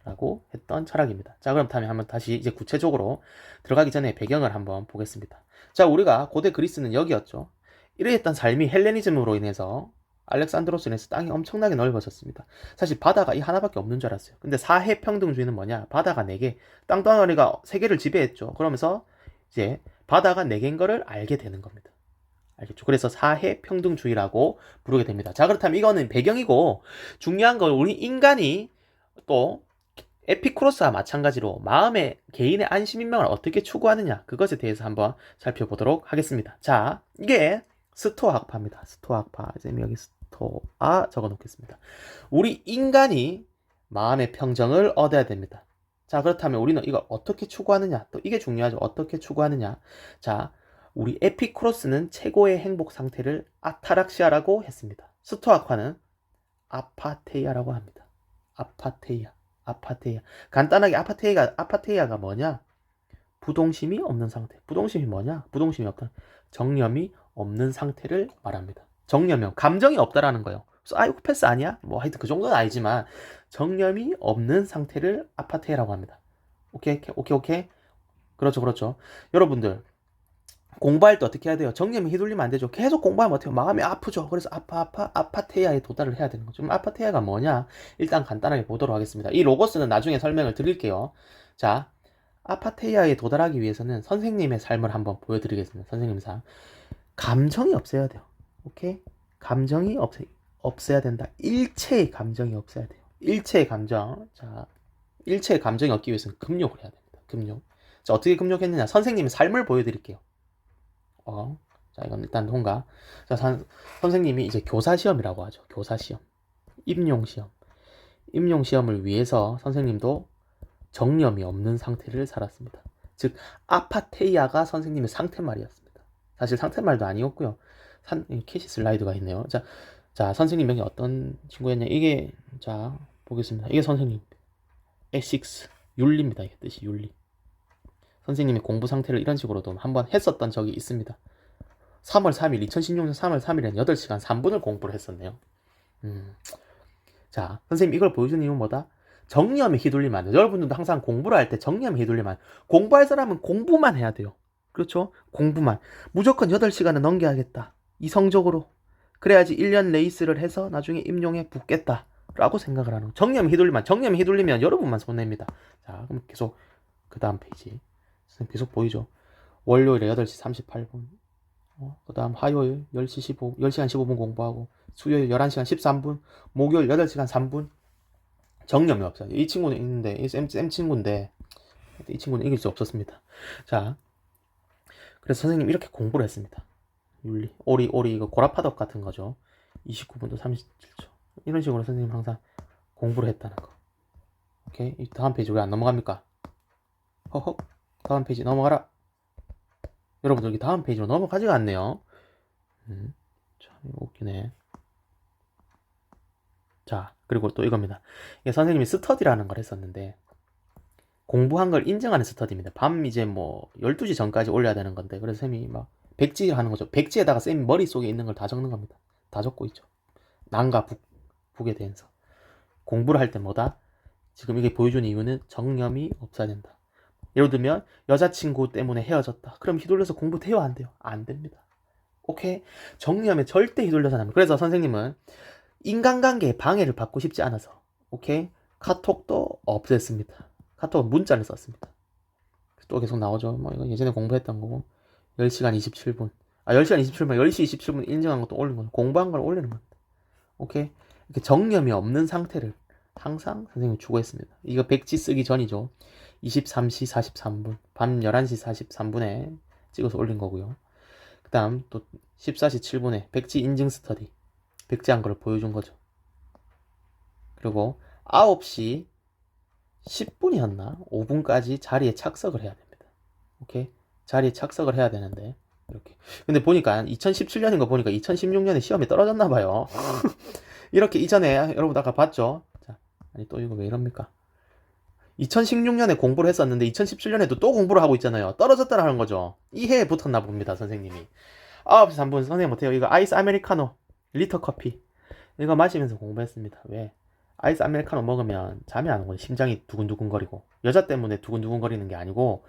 라고 했던 철학입니다. 자, 그럼 한번 다시 이제 구체적으로 들어가기 전에 배경을 한번 보겠습니다. 자, 우리가 고대 그리스는 여기였죠. 이러했던 삶이 헬레니즘으로 인해서 알렉산드로스로 인해서 땅이 엄청나게 넓어졌습니다. 사실 바다가 이 하나밖에 없는 줄 알았어요. 근데 사해평등주의는 뭐냐? 바다가 4개, 땅덩어리가 3개를 지배했죠. 그러면서 이제 바다가 4개인 거를 알게 되는 겁니다. 알겠죠? 그래서 사회 평등주의라고 부르게 됩니다. 자, 그렇다면 이거는 배경이고 중요한 건 우리 인간이 또 에피쿠로스와 마찬가지로 마음의 개인의 안심인명을 어떻게 추구하느냐 그것에 대해서 한번 살펴보도록 하겠습니다. 자, 이게 스토아 학파입니다. 스토아 학파. 여기 스토아 적어 놓겠습니다. 우리 인간이 마음의 평정을 얻어야 됩니다. 자, 그렇다면 우리는 이걸 어떻게 추구하느냐? 또 이게 중요하죠. 어떻게 추구하느냐? 자, 우리 에피쿠로스는 최고의 행복 상태를 아타락시아라고 했습니다. 스토아과는 아파테이아라고 합니다. 아파테이아. 간단하게 아파테이아가 뭐냐? 부동심이 없는 상태. 부동심이 뭐냐? 부동심이 없다. 정념이 없는 상태를 말합니다. 정념이 감정이 없다라는 거예요. 사이코패스 아니야? 뭐 하여튼 그 정도는 아니지만 정념이 없는 상태를 아파테이아라고 합니다. 오케이. 그렇죠. 여러분들 공부할 때 어떻게 해야 돼요? 정념이 휘둘리면 안 되죠. 계속 공부하면 어때요? 마음이 아프죠. 그래서 아파테이아에 도달을 해야 되는 거죠. 그럼 아파테이아가 뭐냐? 일단 간단하게 보도록 하겠습니다. 이 로고스는 나중에 설명을 드릴게요. 자, 아파테이아에 도달하기 위해서는 선생님의 삶을 한번 보여드리겠습니다. 선생님 삶. 감정이 없어야 돼요. 오케이? 감정이 없어야 된다. 일체의 감정이 없어야 돼요. 일체의 감정. 자, 일체의 감정이 없기 위해서는 금욕을 해야 됩니다. 금욕. 자, 어떻게 금욕했느냐? 선생님의 삶을 보여드릴게요. 자, 이건 일단 통과. 자, 선생님이 이제 교사시험이라고 하죠. 교사시험. 임용시험. 임용시험을 위해서 선생님도 정념이 없는 상태를 살았습니다. 즉, 아파테이아가 선생님의 상태말이었습니다. 사실 상태말도 아니었고요. 캐시 슬라이드가 있네요. 자, 선생님 명이 어떤 친구였냐. 이게, 자, 보겠습니다. 이게 선생님. 에식스. 윤리입니다. 이게 뜻이 윤리. 선생님의 공부 상태를 이런 식으로도 한번 했었던 적이 있습니다. 3월 3일, 2016년 3월 3일엔 8시간 3분을 공부를 했었네요. 자, 선생님 이걸 보여주는 이유는 뭐다? 정념에 휘둘리면 안 돼요. 여러분들도 항상 공부를 할 때 정념에 휘둘리면 안 돼요. 공부할 사람은 공부만 해야 돼요. 그렇죠? 공부만. 무조건 8시간은 넘겨야겠다. 이성적으로. 그래야지 1년 레이스를 해서 나중에 임용에 붙겠다. 라고 생각을 하는 거예요. 정념에 휘둘리면 여러분만 손해입니다. 자, 그럼 계속 그 다음 페이지. 계속 보이죠? 월요일에 8시 38분. 그 다음 화요일 10시간 15분 공부하고, 수요일 11시간 13분, 목요일 8시간 3분. 정념이 없어요. 이 친구는 있는데, 이 쌤 친구인데, 이 친구는 이길 수 없었습니다. 자, 그래서 선생님 이렇게 공부를 했습니다. 윤리. 오리, 이거 고라파덕 같은 거죠. 29분도 37초. 이런 식으로 선생님 항상 공부를 했다는 거. 오케이. 이 다음 페이지 왜 안 넘어갑니까? 허허. 다음 페이지 넘어가라. 여러분들 여기 다음 페이지로 넘어가지가 않네요. 참 웃기네. 자, 그리고 또 이겁니다. 이게 선생님이 스터디라는 걸 했었는데, 공부한 걸 인정하는 스터디입니다. 밤 이제 뭐 12시 전까지 올려야 되는 건데, 그래서 쌤이 막 백지 하는 거죠. 백지에다가 쌤이 머릿속에 있는 걸 다 적는 겁니다. 다 적고 있죠. 남과 북에 대해서. 공부를 할 때 뭐다? 지금 이게 보여주는 이유는 정념이 없어야 된다. 예를 들면 여자친구 때문에 헤어졌다. 그럼 휘둘려서 공부 돼요? 안 돼요? 안 됩니다. 오케이? 정념에 절대 휘둘려서는 안 돼요. 그래서 선생님은 인간관계에 방해를 받고 싶지 않아서, 오케이? 카톡도 없앴습니다. 카톡은 문자를 썼습니다. 또 계속 나오죠. 뭐 이거 예전에 공부했던 거고. 10시간 27분. 10시간 27분, 10시 27분 인정한 것도 올린 거죠. 공부한 걸 올리는 겁니다. 오케이? 이렇게 정념이 없는 상태를 항상 선생님이 추구했습니다. 이거 백지 쓰기 전이죠. 23시 43분, 밤 11시 43분에 찍어서 올린 거고요. 그 다음 또 14시 7분에 백지 인증 스터디, 백지한 걸 보여준 거죠. 그리고 9시 10분이었나? 5분까지 자리에 착석을 해야 됩니다. 오케이? 자리에 착석을 해야 되는데, 이렇게. 근데 보니까 2017년인 거 보니까 2016년에 시험에 떨어졌나 봐요. 이렇게 이전에 여러분 아까 봤죠? 자, 아니 또 이거 왜 이럽니까? 2016년에 공부를 했었는데 2017년에도 또 공부를 하고 있잖아요. 떨어졌다라는 거죠. 이 해에 붙었나 봅니다, 선생님이. 9시 3분 선생님 못해요. 이거 아이스 아메리카노 리터 커피 이거 마시면서 공부했습니다. 왜? 아이스 아메리카노 먹으면 잠이 안 오거든요. 심장이 두근두근거리고. 여자 때문에 두근두근거리는 게 아니고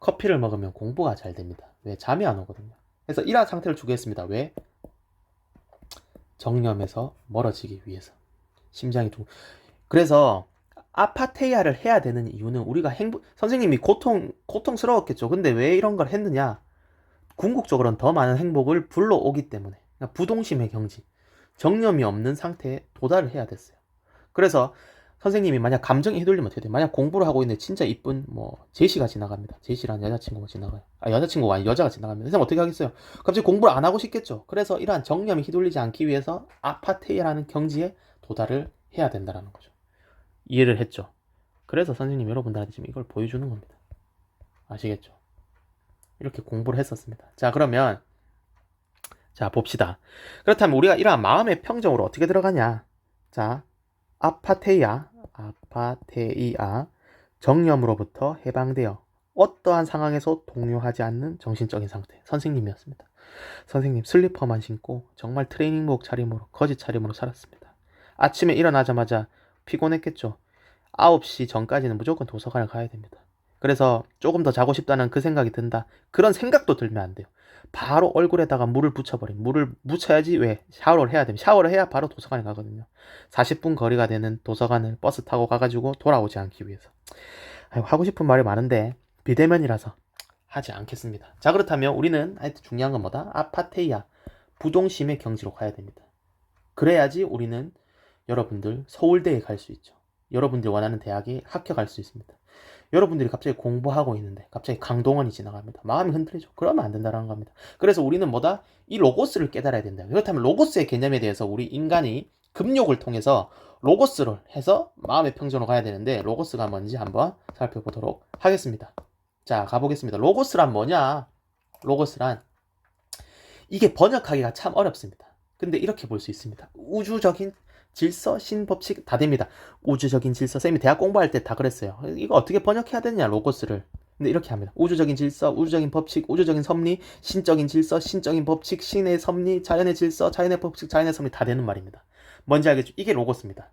커피를 먹으면 공부가 잘 됩니다. 왜? 잠이 안 오거든요. 그래서 이러한 상태를 추구했습니다. 왜? 정념에서 멀어지기 위해서. 심장이 그래서 아파테이아를 해야 되는 이유는 우리가 선생님이 고통스러웠겠죠. 근데 왜 이런 걸 했느냐? 궁극적으로는 더 많은 행복을 불러오기 때문에 그러니까 부동심의 경지, 정념이 없는 상태에 도달을 해야 됐어요. 그래서 선생님이 만약 감정에 휘둘리면 어떻게 돼요? 만약 공부를 하고 있는데 진짜 이쁜 제시가 지나갑니다. 제시라는 여자친구가 지나가요. 여자친구가 아니 여자가 지나갑니다. 선생님 어떻게 하겠어요? 갑자기 공부를 안 하고 싶겠죠. 그래서 이러한 정념이 휘둘리지 않기 위해서 아파테이아라는 경지에 도달을 해야 된다는 거죠. 이해를 했죠? 그래서 선생님 여러분들한테 지금 이걸 보여주는 겁니다. 아시겠죠? 이렇게 공부를 했었습니다. 자, 그러면 자 봅시다. 그렇다면 우리가 이러한 마음의 평정으로 어떻게 들어가냐? 자, 아파테이아 정념으로부터 해방되어 어떠한 상황에서 동요하지 않는 정신적인 상태. 선생님이었습니다. 선생님 슬리퍼만 신고 정말 트레이닝복 차림으로 거짓 차림으로 살았습니다. 아침에 일어나자마자 피곤했겠죠. 9시 전까지는 무조건 도서관을 가야 됩니다. 그래서 조금 더 자고 싶다는 그 생각이 든다. 그런 생각도 들면 안 돼요. 바로 얼굴에다가 물을 묻혀버린. 물을 묻혀야지 왜? 샤워를 해야 됩니다. 샤워를 해야 바로 도서관에 가거든요. 40분 거리가 되는 도서관을 버스 타고 가가지고 돌아오지 않기 위해서. 하고 싶은 말이 많은데 비대면이라서 하지 않겠습니다. 자, 그렇다면 우리는 하여튼 중요한 건 뭐다? 아파테이아, 부동심의 경지로 가야 됩니다. 그래야지 우리는 여러분들 서울대에 갈 수 있죠. 여러분들이 원하는 대학에 합격할 수 있습니다. 여러분들이 갑자기 공부하고 있는데 갑자기 강동원이 지나갑니다. 마음이 흔들리죠. 그러면 안 된다는 겁니다. 그래서 우리는 뭐다? 이 로고스를 깨달아야 된다. 그렇다면 로고스의 개념에 대해서 우리 인간이 금욕을 통해서 로고스를 해서 마음의 평정으로 가야 되는데 로고스가 뭔지 한번 살펴보도록 하겠습니다. 자, 가보겠습니다. 로고스란 뭐냐? 로고스란 이게 번역하기가 참 어렵습니다. 근데 이렇게 볼 수 있습니다. 우주적인 질서, 신법칙 다 됩니다. 우주적인 질서. 쌤이 대학 공부할 때 다 그랬어요. 이거 어떻게 번역해야 되냐, 로고스를. 근데 이렇게 합니다. 우주적인 질서, 우주적인 법칙, 우주적인 섭리, 신적인 질서, 신적인 법칙, 신의 섭리, 자연의 질서, 자연의 법칙, 자연의 섭리 다 되는 말입니다. 뭔지 알겠죠? 이게 로고스입니다.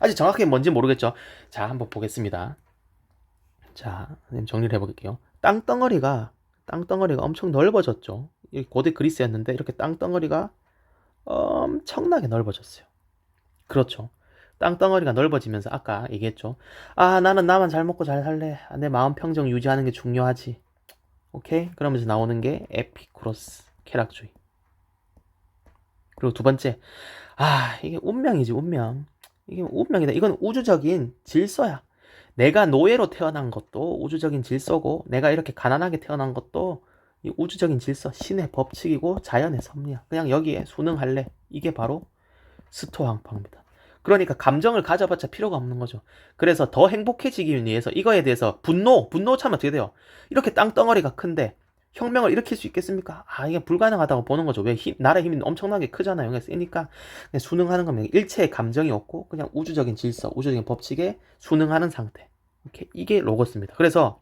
아직 정확하게 뭔지 모르겠죠? 자, 한번 보겠습니다. 자, 선생님 정리를 해볼게요. 땅덩어리가 엄청 넓어졌죠. 고대 그리스였는데 이렇게 땅덩어리가 엄청나게 넓어졌어요. 그렇죠. 땅덩어리가 넓어지면서 아까 얘기했죠. 나는 나만 잘 먹고 잘 살래. 내 마음 평정 유지하는 게 중요하지. 오케이? 그러면서 나오는 게 에피쿠로스, 쾌락주의. 그리고 두 번째, 이게 운명이지, 운명. 이게 운명이다. 이건 우주적인 질서야. 내가 노예로 태어난 것도 우주적인 질서고, 내가 이렇게 가난하게 태어난 것도 이 우주적인 질서, 신의 법칙이고 자연의 섭리야. 그냥 여기에 순응할래. 이게 바로 스토아항파입니다. 그러니까 감정을 가져봤자 필요가 없는 거죠. 그래서 더 행복해지기 위해서 이거에 대해서 분노 차면 어떻게 돼요? 이렇게 땅덩어리가 큰데 혁명을 일으킬 수 있겠습니까? 이게 불가능하다고 보는 거죠. 왜? 나라의 힘이 엄청나게 크잖아요. 그래서 세니까 순응하는 겁니다. 일체의 감정이 없고 그냥 우주적인 질서, 우주적인 법칙에 순응하는 상태. 이게 로고스입니다. 그래서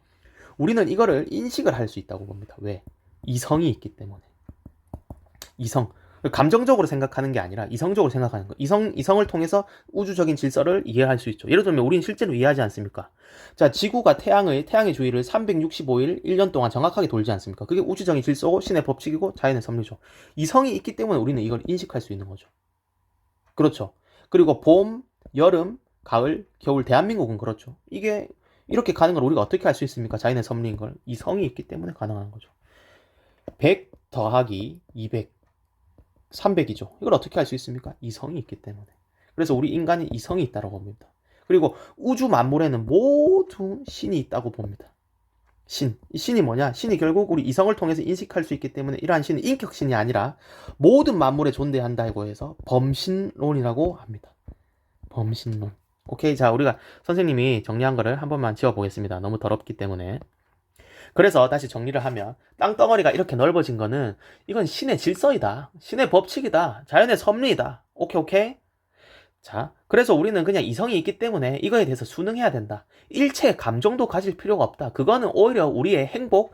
우리는 이거를 인식을 할 수 있다고 봅니다. 왜? 이성이 있기 때문에. 이성. 감정적으로 생각하는 게 아니라 이성적으로 생각하는 거. 이성을 통해서 우주적인 질서를 이해할 수 있죠. 예를 들면 우리는 실제로 이해하지 않습니까? 자, 지구가 태양의 주위를 365일 1년 동안 정확하게 돌지 않습니까? 그게 우주적인 질서고 신의 법칙이고 자연의 섭리죠. 이성이 있기 때문에 우리는 이걸 인식할 수 있는 거죠. 그렇죠. 그리고 봄, 여름, 가을, 겨울, 대한민국은 그렇죠. 이게 이렇게 가는 걸 우리가 어떻게 할 수 있습니까? 자연의 섭리인 걸. 이성이 있기 때문에 가능한 거죠. 100 더하기 200 300이죠. 이걸 어떻게 할 수 있습니까? 이성이 있기 때문에. 그래서 우리 인간이 이성이 있다고 봅니다. 그리고 우주 만물에는 모두 신이 있다고 봅니다. 이 신이 뭐냐? 신이 결국 우리 이성을 통해서 인식할 수 있기 때문에 이러한 신은 인격신이 아니라 모든 만물에 존재한다고 해서 범신론이라고 합니다. 범신론. 오케이, 자, 우리가 선생님이 정리한 거를 한 번만 지워보겠습니다. 너무 더럽기 때문에. 그래서 다시 정리를 하면 땅덩어리가 이렇게 넓어진 거는 이건 신의 질서이다. 신의 법칙이다. 자연의 섭리이다. 오케이. 자, 그래서 우리는 그냥 이성이 있기 때문에 이거에 대해서 순응해야 된다. 일체의 감정도 가질 필요가 없다. 그거는 오히려 우리의 행복,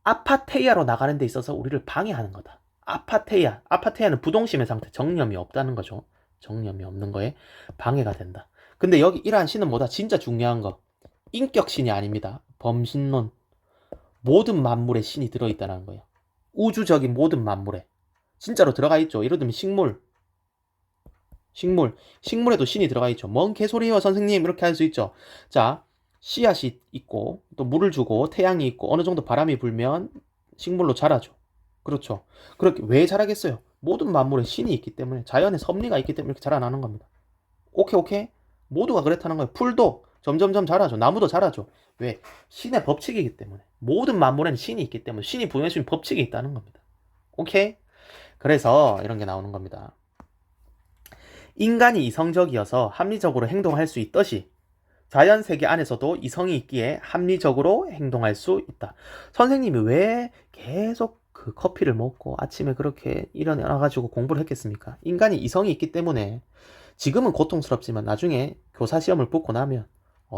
아파테이아로 나가는 데 있어서 우리를 방해하는 거다. 아파테이아는 부동심의 상태, 정념이 없다는 거죠. 정념이 없는 거에 방해가 된다. 근데 여기 이러한 신은 뭐다? 진짜 중요한 거. 인격신이 아닙니다. 범신론. 모든 만물에 신이 들어있다는 거예요. 우주적인 모든 만물에. 진짜로 들어가 있죠. 예를 들면 식물에도 신이 들어가 있죠. 뭔 개소리예요, 선생님. 이렇게 할 수 있죠. 자, 씨앗이 있고 또 물을 주고 태양이 있고 어느 정도 바람이 불면 식물로 자라죠. 그렇죠. 그렇게 왜 자라겠어요? 모든 만물에 신이 있기 때문에, 자연의 섭리가 있기 때문에 이렇게 자라나는 겁니다. 오케이, 오케이? 모두가 그렇다는 거예요. 풀도 점점점 자라죠. 나무도 자라죠. 왜? 신의 법칙이기 때문에. 모든 만물에는 신이 있기 때문에, 신이 부여해준 법칙이 있다는 겁니다. 오케이? 그래서 이런 게 나오는 겁니다. 인간이 이성적이어서 합리적으로 행동할 수 있듯이 자연 세계 안에서도 이성이 있기에 합리적으로 행동할 수 있다. 선생님이 왜 계속 그 커피를 먹고 아침에 그렇게 일어나가지고 공부를 했겠습니까? 인간이 이성이 있기 때문에 지금은 고통스럽지만 나중에 교사 시험을 붙고 나면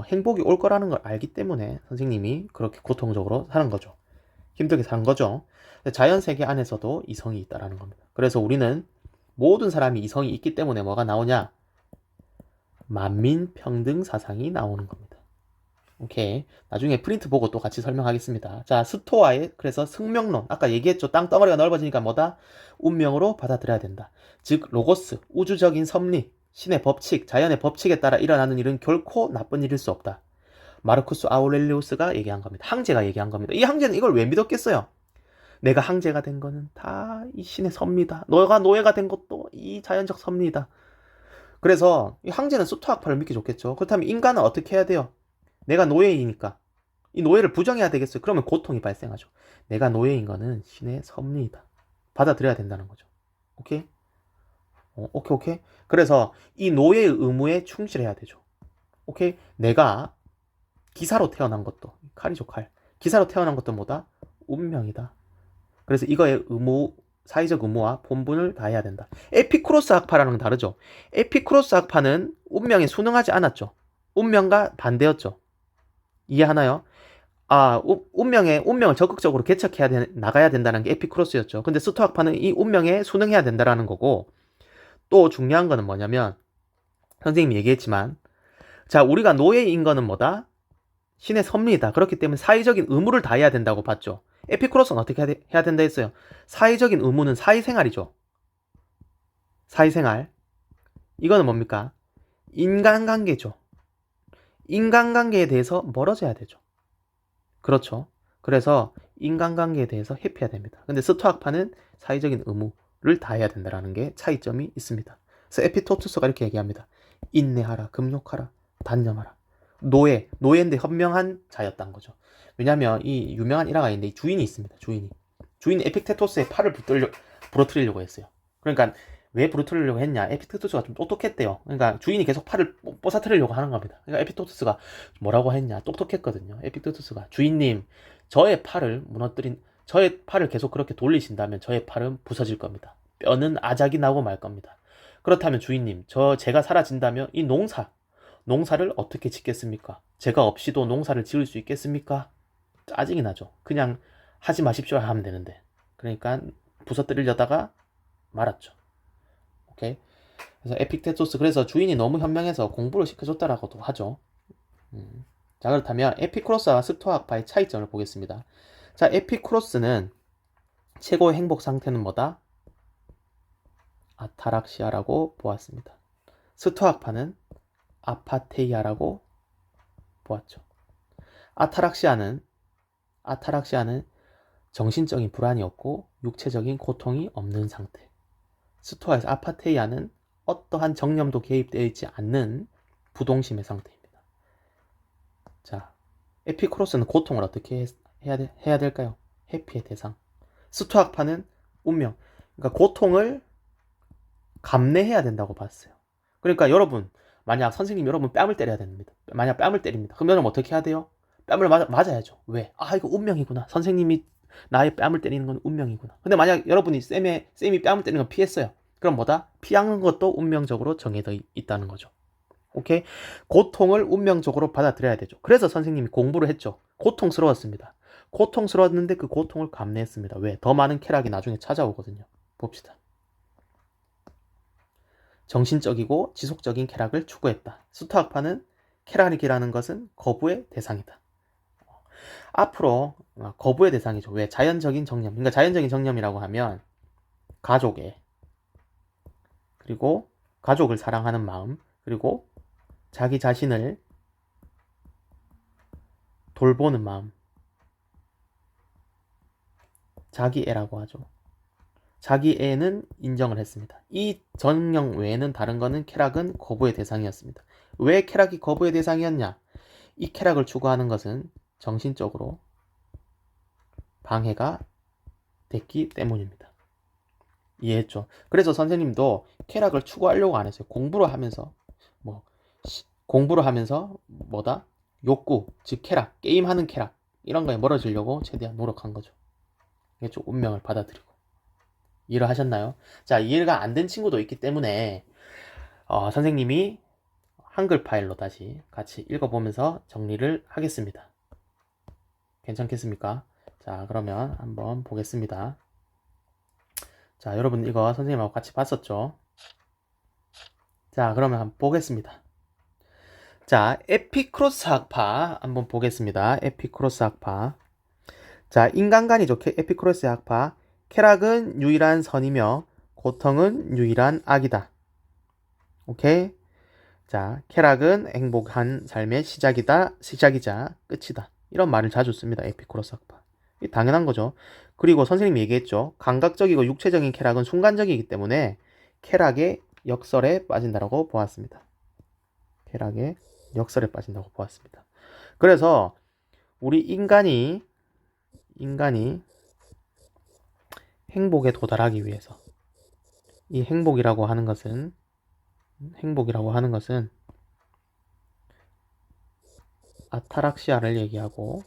행복이 올 거라는 걸 알기 때문에 선생님이 그렇게 고통적으로 사는 거죠. 힘들게 사는 거죠. 자연 세계 안에서도 이성이 있다라는 겁니다. 그래서 우리는 모든 사람이 이성이 있기 때문에 뭐가 나오냐? 만민평등 사상이 나오는 겁니다. 오케이. 나중에 프린트 보고 또 같이 설명하겠습니다. 자, 스토아의 그래서 승명론. 아까 얘기했죠. 땅덩어리가 넓어지니까 뭐다? 운명으로 받아들여야 된다. 즉 로고스, 우주적인 섭리, 신의 법칙, 자연의 법칙에 따라 일어나는 일은 결코 나쁜 일일 수 없다. 마르쿠스 아우렐리우스가 얘기한 겁니다. 항제가 얘기한 겁니다. 이 항제는 이걸 왜 믿었겠어요? 내가 항제가 된 거는 다 이 신의 섭리다. 너가 노예가 된 것도 이 자연적 섭리다. 그래서 이 항제는 수토학파를 믿기 좋겠죠. 그렇다면 인간은 어떻게 해야 돼요? 내가 노예이니까 이 노예를 부정해야 되겠어요. 그러면 고통이 발생하죠. 내가 노예인 거는 신의 섭리이다. 받아들여야 된다는 거죠. 오케이? 오케이. 그래서 이 노예의 의무에 충실해야 되죠. 오케이? 내가 기사로 태어난 것도 칼이죠, 칼. 기사로 태어난 것도 뭐다? 운명이다. 그래서 이거의 의무, 사회적 의무와 본분을 다해야 된다. 에피쿠로스 학파라는 건 다르죠. 에피쿠로스 학파는 운명에 순응하지 않았죠. 운명과 반대였죠. 이해하나요? 운명을 적극적으로 나가야 된다는 게 에피쿠로스였죠. 근데 스토학파는 이 운명에 순응해야 된다는 거고, 또 중요한 거는 뭐냐면, 선생님이 얘기했지만, 자, 우리가 노예인 거는 뭐다? 신의 섭리이다. 그렇기 때문에 사회적인 의무를 다해야 된다고 봤죠. 에피쿠로스는 어떻게 해야 된다 했어요? 사회적인 의무는 사회생활이죠. 사회생활. 이거는 뭡니까? 인간관계죠. 인간관계에 대해서 멀어져야 되죠. 그렇죠. 그래서 인간관계에 대해서 회피해야 됩니다. 근데 스토학파는 사회적인 의무를 다해야 된다는 게 차이점이 있습니다. 그래서 에피토투스가 이렇게 얘기합니다. 인내하라, 금욕하라, 단념하라. 노예인데 현명한 자였다는 거죠. 왜냐면 이 유명한 일화가 있는데 이 주인이 있습니다. 주인이 에픽테토스의 팔을 부러뜨리려고 했어요. 그러니까 왜 부러뜨리려고 했냐? 에픽테토스가 좀 똑똑했대요. 그러니까 주인이 계속 팔을 뽀사트리려고 하는 겁니다. 그러니까 에픽테토스가 뭐라고 했냐? 똑똑했거든요. 에픽테토스가 주인님, 저의 팔을 계속 그렇게 돌리신다면 저의 팔은 부서질 겁니다. 뼈는 아작이 나고 말 겁니다. 그렇다면 주인님, 제가 사라진다면 이 농사를 어떻게 짓겠습니까? 제가 없이도 농사를 지을 수 있겠습니까? 짜증이 나죠. 그냥 하지 마십시오 하면 되는데. 그러니까 부서뜨리려다가 말았죠. 오케이. 그래서 에픽테토스, 그래서 주인이 너무 현명해서 공부를 시켜줬다라고도 하죠. 자, 그렇다면 에피쿠로스와 스토아학파의 차이점을 보겠습니다. 자, 에피쿠로스는 최고의 행복 상태는 뭐다? 아타락시아라고 보았습니다. 스토아학파는 아파테이아라고 보았죠. 아타락시아는 정신적인 불안이 없고 육체적인 고통이 없는 상태. 스토아에서 아파테이아는 어떠한 정념도 개입되어 있지 않는 부동심의 상태입니다. 자, 에피쿠로스는 고통을 어떻게 해야 될까요? 회피의 대상. 스토아파는 운명. 그러니까 고통을 감내해야 된다고 봤어요. 그러니까 여러분, 만약 선생님 여러분 뺨을 때려야 됩니다. 만약 뺨을 때립니다. 그럼 여러분 어떻게 해야 돼요? 뺨을 맞아야죠. 왜? 이거 운명이구나. 선생님이 나의 뺨을 때리는 건 운명이구나. 근데 만약 여러분이 쌤이 뺨을 때리는 걸 피했어요. 그럼 뭐다? 피하는 것도 운명적으로 정해져 있다는 거죠. 오케이? 고통을 운명적으로 받아들여야 되죠. 그래서 선생님이 공부를 했죠. 고통스러웠습니다. 고통스러웠는데 그 고통을 감내했습니다. 왜? 더 많은 쾌락이 나중에 찾아오거든요. 봅시다. 정신적이고 지속적인 쾌락을 추구했다. 스토학파는 쾌락이라는 것은 거부의 대상이다. 앞으로 거부의 대상이죠. 왜? 자연적인 정념. 그러니까 자연적인 정념이라고 하면 그리고 가족을 사랑하는 마음, 그리고 자기 자신을 돌보는 마음, 자기애라고 하죠. 자기애는 인정을 했습니다. 이 정령 외에는 다른 거는 쾌락은 거부의 대상이었습니다. 왜 쾌락이 거부의 대상이었냐? 이 쾌락을 추구하는 것은 정신적으로 방해가 됐기 때문입니다. 이해했죠? 그래서 선생님도 쾌락을 추구하려고 안 했어요. 공부를 하면서 뭐다? 욕구, 즉 쾌락, 게임하는 쾌락 이런 거에 멀어지려고 최대한 노력한 거죠. 이게 좀 운명을 받아들이고. 이해를 하셨나요? 자, 이해가 안 된 친구도 있기 때문에 선생님이 한글 파일로 다시 같이 읽어보면서 정리를 하겠습니다. 괜찮겠습니까? 자, 그러면 한번 보겠습니다. 자, 여러분 이거 선생님하고 같이 봤었죠? 자, 그러면 한번 보겠습니다. 자, 에피크로스 학파 한번 보겠습니다. 에피크로스 학파. 자, 인간관이죠. 에피크로스 학파. 쾌락은 유일한 선이며 고통은 유일한 악이다. 오케이? 자, 쾌락은 행복한 삶의 시작이자 끝이다. 이런 말을 자주 씁니다. 에피쿠로스 학파. 당연한 거죠. 그리고 선생님이 얘기했죠. 감각적이고 육체적인 쾌락은 순간적이기 때문에 쾌락의 역설에 빠진다고 보았습니다. 쾌락의 역설에 빠진다고 보았습니다. 그래서 우리 인간이 행복에 도달하기 위해서 이 행복이라고 하는 것은 아타락시아를 얘기하고,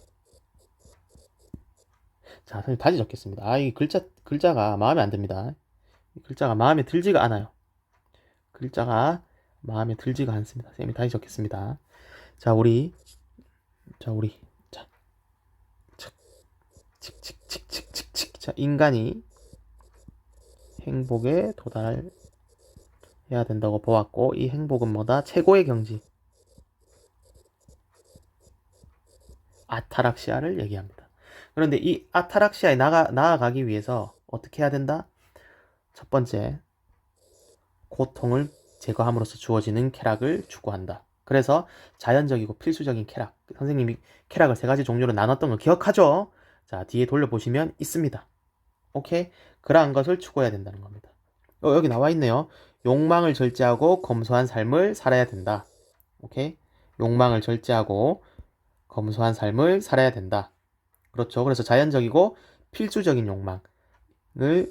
자, 선생님 다시 적겠습니다. 이 글자가 마음에 안 듭니다. 이 글자가 마음에 들지가 않아요. 글자가 마음에 들지가 않습니다. 선생님이 다시 적겠습니다. 자, 자, 인간이 행복에 도달해야 된다고 보았고, 이 행복은 뭐다? 최고의 경지. 아타락시아를 얘기합니다. 그런데 이 아타락시아에 나아가기 위해서 어떻게 해야 된다? 첫 번째, 고통을 제거함으로써 주어지는 쾌락을 추구한다. 그래서 자연적이고 필수적인 쾌락. 선생님이 쾌락을 3가지 종류로 나눴던 거 기억하죠? 자, 뒤에 돌려보시면 있습니다. 오케이? 그러한 것을 추구해야 된다는 겁니다. 여기 나와 있네요. 욕망을 절제하고 검소한 삶을 살아야 된다. 오케이? 욕망을 절제하고 검소한 삶을 살아야 된다. 그렇죠. 그래서 자연적이고 필수적인 욕망을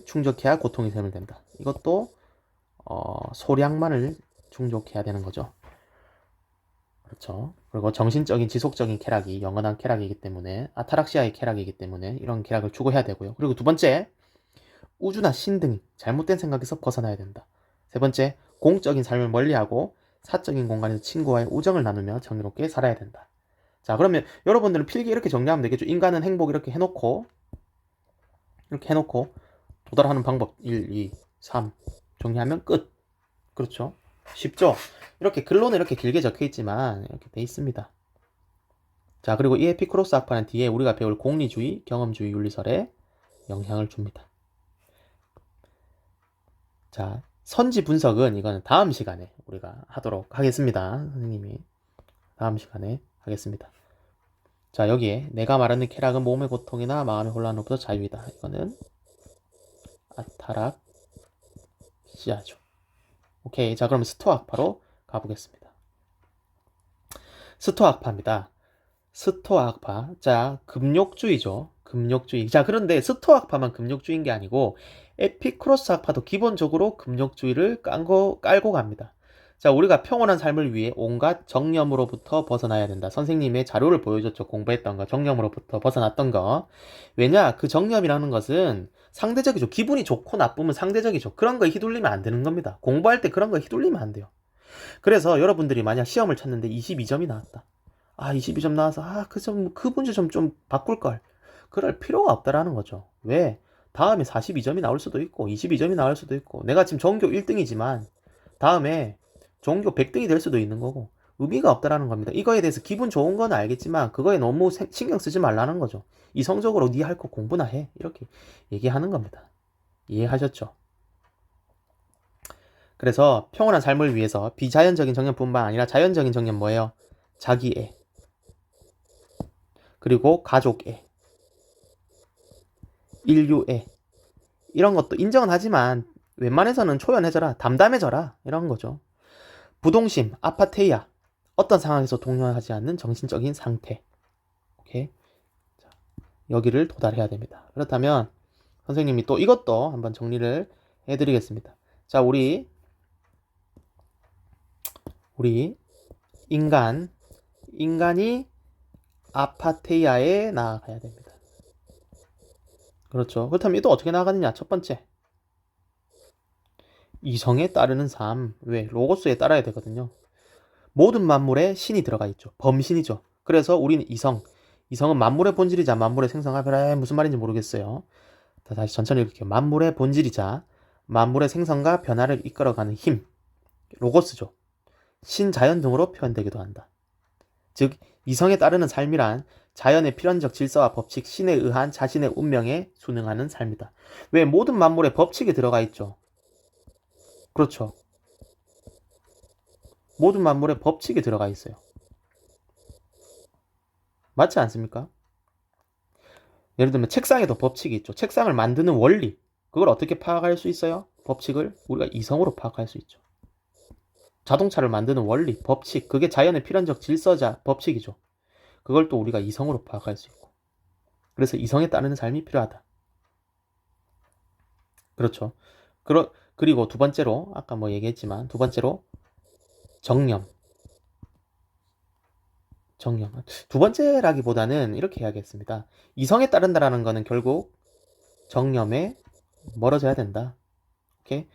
충족해야 고통이 소멸된다. 이것도 소량만을 충족해야 되는 거죠. 그렇죠. 그리고 정신적인 지속적인 쾌락이 영원한 쾌락이기 때문에 아타락시아의 쾌락이기 때문에 이런 쾌락을 추구해야 되고요. 그리고 두 번째, 우주나 신 등 잘못된 생각에서 벗어나야 된다. 세 번째, 공적인 삶을 멀리하고 사적인 공간에서 친구와의 우정을 나누며 정의롭게 살아야 된다. 자, 그러면 여러분들은 필기 이렇게 정리하면 되겠죠. 인간은 행복 이렇게 해놓고 도달하는 방법 1, 2, 3 정리하면 끝. 그렇죠. 쉽죠? 이렇게 글로는 이렇게 길게 적혀 있지만 이렇게 돼 있습니다. 자, 그리고 이 에피쿠로스 학파는 뒤에 우리가 배울 공리주의, 경험주의 윤리설에 영향을 줍니다. 자, 선지 분석은 이거는 다음 시간에 우리가 하도록 하겠습니다. 선생님이 다음 시간에 하겠습니다. 자, 여기에 내가 말하는 쾌락은 몸의 고통이나 마음의 혼란으로부터 자유이다. 이거는 아타락시아죠. 오케이. 자, 그럼 스토아학파로 가보겠습니다. 스토아학파입니다. 스토아학파. 자, 금욕주의죠. 금욕주의. 자, 그런데 스토아학파만 금욕주의인 게 아니고 에피쿠로스 학파도 기본적으로 금욕주의를 깔고 갑니다. 자, 우리가 평온한 삶을 위해 온갖 정념으로부터 벗어나야 된다. 선생님의 자료를 보여줬죠. 공부했던 거. 정념으로부터 벗어났던 거. 왜냐? 그 정념이라는 것은 상대적이죠. 기분이 좋고 나쁘면 상대적이죠. 그런 거에 휘둘리면 안 되는 겁니다. 공부할 때 그런 거에 휘둘리면 안 돼요. 그래서 여러분들이 만약 시험을 쳤는데 22점이 나왔다. 22점 나와서 그 문제 좀 바꿀걸. 그럴 필요가 없다라는 거죠. 왜? 다음에 42점이 나올 수도 있고 22점이 나올 수도 있고 내가 지금 전교 1등이지만 다음에 전교 100등이 될 수도 있는 거고 의미가 없다라는 겁니다. 이거에 대해서 기분 좋은 건 알겠지만 그거에 너무 신경 쓰지 말라는 거죠. 이성적으로 네 할 거 공부나 해. 이렇게 얘기하는 겁니다. 이해하셨죠? 그래서 평온한 삶을 위해서 비자연적인 정념뿐만 아니라 자연적인 정념 뭐예요? 자기애 그리고 가족애 인류애. 이런 것도 인정은 하지만 웬만해서는 초연해져라, 담담해져라 이런 거죠. 부동심, 아파테이아. 어떤 상황에서 동요하지 않는 정신적인 상태. 오케이. 자, 여기를 도달해야 됩니다. 그렇다면 선생님이 또 이것도 한번 정리를 해드리겠습니다. 자, 우리 인간이 아파테이아에 나아가야 됩니다. 그렇죠. 그렇다면 또 어떻게 나아가느냐? 첫 번째, 이성에 따르는 삶. 왜? 로고스에 따라야 되거든요. 모든 만물에 신이 들어가 있죠. 범신이죠. 그래서 우리는 이성은 만물의 본질이자 만물의 생성과 무슨 말인지 모르겠어요. 다시 천천히 읽을게요. 만물의 본질이자 만물의 생성과 변화를 이끌어가는 힘, 로고스죠. 신자연 등으로 표현되기도 한다. 즉 이성에 따르는 삶이란 자연의 필연적 질서와 법칙, 신에 의한 자신의 운명에 순응하는 삶이다. 왜? 모든 만물에 법칙이 들어가 있죠. 그렇죠. 모든 만물에 법칙이 들어가 있어요. 맞지 않습니까? 예를 들면 책상에도 법칙이 있죠. 책상을 만드는 원리, 그걸 어떻게 파악할 수 있어요? 법칙을 우리가 이성으로 파악할 수 있죠. 자동차를 만드는 원리, 법칙, 그게 자연의 필연적 질서자 법칙이죠. 그걸 또 우리가 이성으로 파악할 수 있고. 그래서 이성에 따르는 삶이 필요하다. 그렇죠. 그리고 두 번째로, 아까 뭐 얘기했지만, 두 번째로, 정념. 두 번째라기보다는 이렇게 이야기했습니다. 이성에 따른다라는 거는 결국 정념에 멀어져야 된다. 오케이?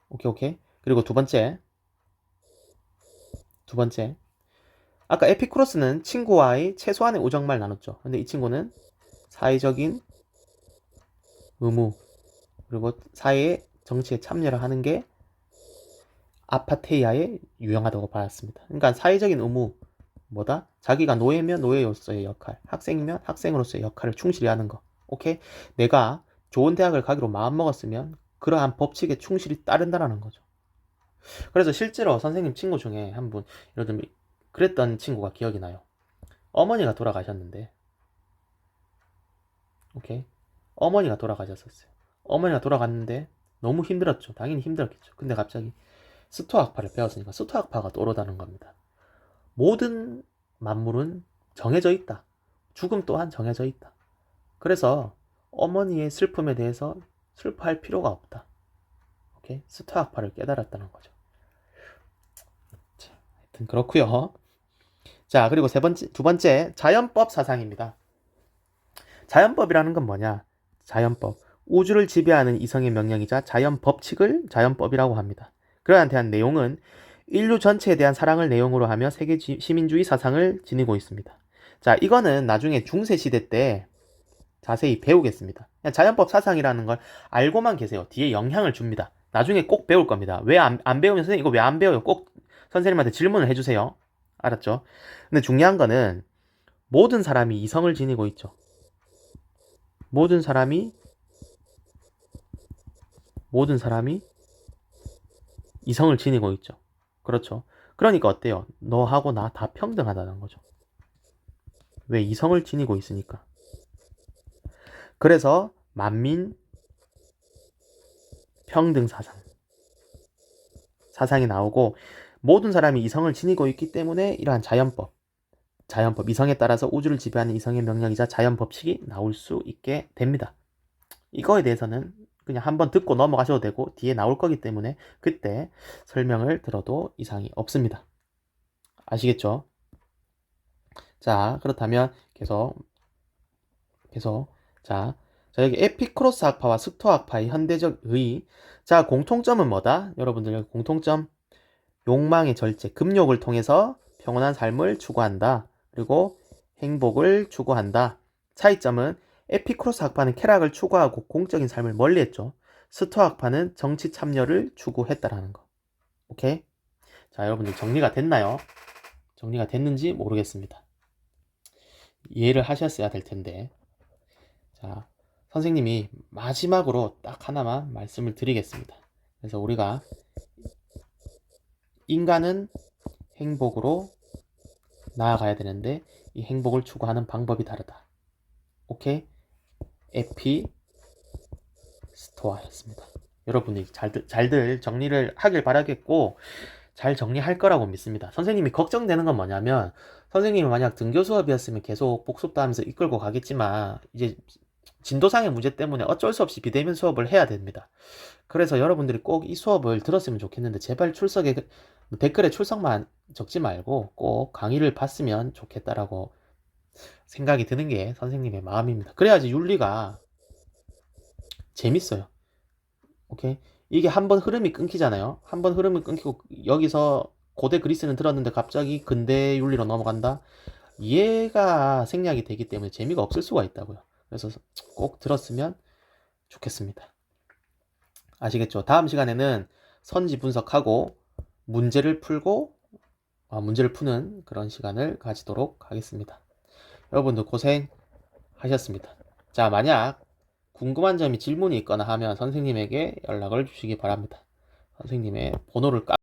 오케이. 그리고 두 번째. 아까 에피쿠로스는 친구와의 최소한의 우정만 나눴죠. 근데 이 친구는 사회적인 의무, 그리고 사회의 정치에 참여를 하는 게 아파테이아에 유용하다고 봤습니다. 그러니까 사회적인 의무, 뭐다? 자기가 노예면 노예로서의 역할, 학생이면 학생으로서의 역할을 충실히 하는 거. 오케이? 내가 좋은 대학을 가기로 마음먹었으면 그러한 법칙에 충실히 따른다라는 거죠. 그래서 실제로 선생님 친구 중에 한 분, 예를 들면 그랬던 친구가 기억이 나요. 어머니가 돌아가셨는데, 오케이? 어머니가 돌아가셨었어요. 어머니가 돌아갔는데 너무 힘들었죠. 당연히 힘들었겠죠. 근데 갑자기 스토아학파를 배웠으니까 스토아학파가 떠오르다는 겁니다. 모든 만물은 정해져 있다. 죽음 또한 정해져 있다. 그래서 어머니의 슬픔에 대해서 슬퍼할 필요가 없다. 오케이? 스토아학파를 깨달았다는 거죠. 자, 하여튼 그렇고요. 자, 그리고 두 번째 자연법 사상입니다. 자연법이라는 건 뭐냐? 자연법. 우주를 지배하는 이성의 명령이자 자연 법칙을 자연법이라고 합니다. 그러한 대한 내용은 인류 전체에 대한 사랑을 내용으로 하며 세계 시민주의 사상을 지니고 있습니다. 자, 이거는 나중에 중세시대 때 자세히 배우겠습니다. 그냥 자연법 사상이라는 걸 알고만 계세요. 뒤에 영향을 줍니다. 나중에 꼭 배울 겁니다. 왜 안 배우면 선생님 이거 왜 안 배워요? 꼭 선생님한테 질문을 해주세요. 알았죠? 근데 중요한 거는 모든 사람이 이성을 지니고 있죠. 모든 사람이 이성을 지니고 있죠. 그렇죠. 그러니까 어때요? 너하고 나 다 평등하다는 거죠. 왜? 이성을 지니고 있으니까. 그래서 만민 평등 사상이 나오고, 모든 사람이 이성을 지니고 있기 때문에 이러한 자연법, 이성에 따라서 우주를 지배하는 이성의 명령이자 자연 법칙이 나올 수 있게 됩니다. 이거에 대해서는 그냥 한번 듣고 넘어가셔도 되고 뒤에 나올 거기 때문에 그때 설명을 들어도 이상이 없습니다. 아시겠죠? 자, 그렇다면 계속 자, 여기 에피크로스 학파와 스토아 학파의 현대적 의. 자, 공통점은 뭐다? 여러분들 공통점, 욕망의 절제, 금욕을 통해서 평온한 삶을 추구한다. 그리고 행복을 추구한다. 차이점은 에피쿠로스 학파는 쾌락을 추구하고 공적인 삶을 멀리했죠. 스토아 학파는 정치 참여를 추구했다라는 거. 오케이? 자, 여러분들 정리가 됐나요? 정리가 됐는지 모르겠습니다. 이해를 하셨어야 될 텐데. 자, 선생님이 마지막으로 딱 하나만 말씀을 드리겠습니다. 그래서 우리가 인간은 행복으로 나아가야 되는데 이 행복을 추구하는 방법이 다르다. 오케이? 에피 좋아했습니다. 여러분이 잘들 정리를 하길 바라겠고, 잘 정리할 거라고 믿습니다. 선생님이 걱정되는 건 뭐냐면, 선생님이 만약 등교 수업이었으면 계속 복습도 하면서 이끌고 가겠지만, 이제 진도상의 문제 때문에 어쩔 수 없이 비대면 수업을 해야 됩니다. 그래서 여러분들이 꼭 이 수업을 들었으면 좋겠는데, 제발 댓글에 출석만 적지 말고 꼭 강의를 봤으면 좋겠다라고 생각이 드는 게 선생님의 마음입니다. 그래야지 윤리가 재밌어요. 오케이? 이게 한번 흐름이 끊기잖아요. 한번 흐름이 끊기고 여기서 고대 그리스는 들었는데 갑자기 근대 윤리로 넘어간다. 이해가 생략이 되기 때문에 재미가 없을 수가 있다고요. 그래서 꼭 들었으면 좋겠습니다. 아시겠죠? 다음 시간에는 선지 분석하고 문제를 풀고 문제를 푸는 그런 시간을 가지도록 하겠습니다. 여러분들 고생하셨습니다. 자, 만약 궁금한 점이 질문이 있거나 하면 선생님에게 연락을 주시기 바랍니다. 선생님의 번호를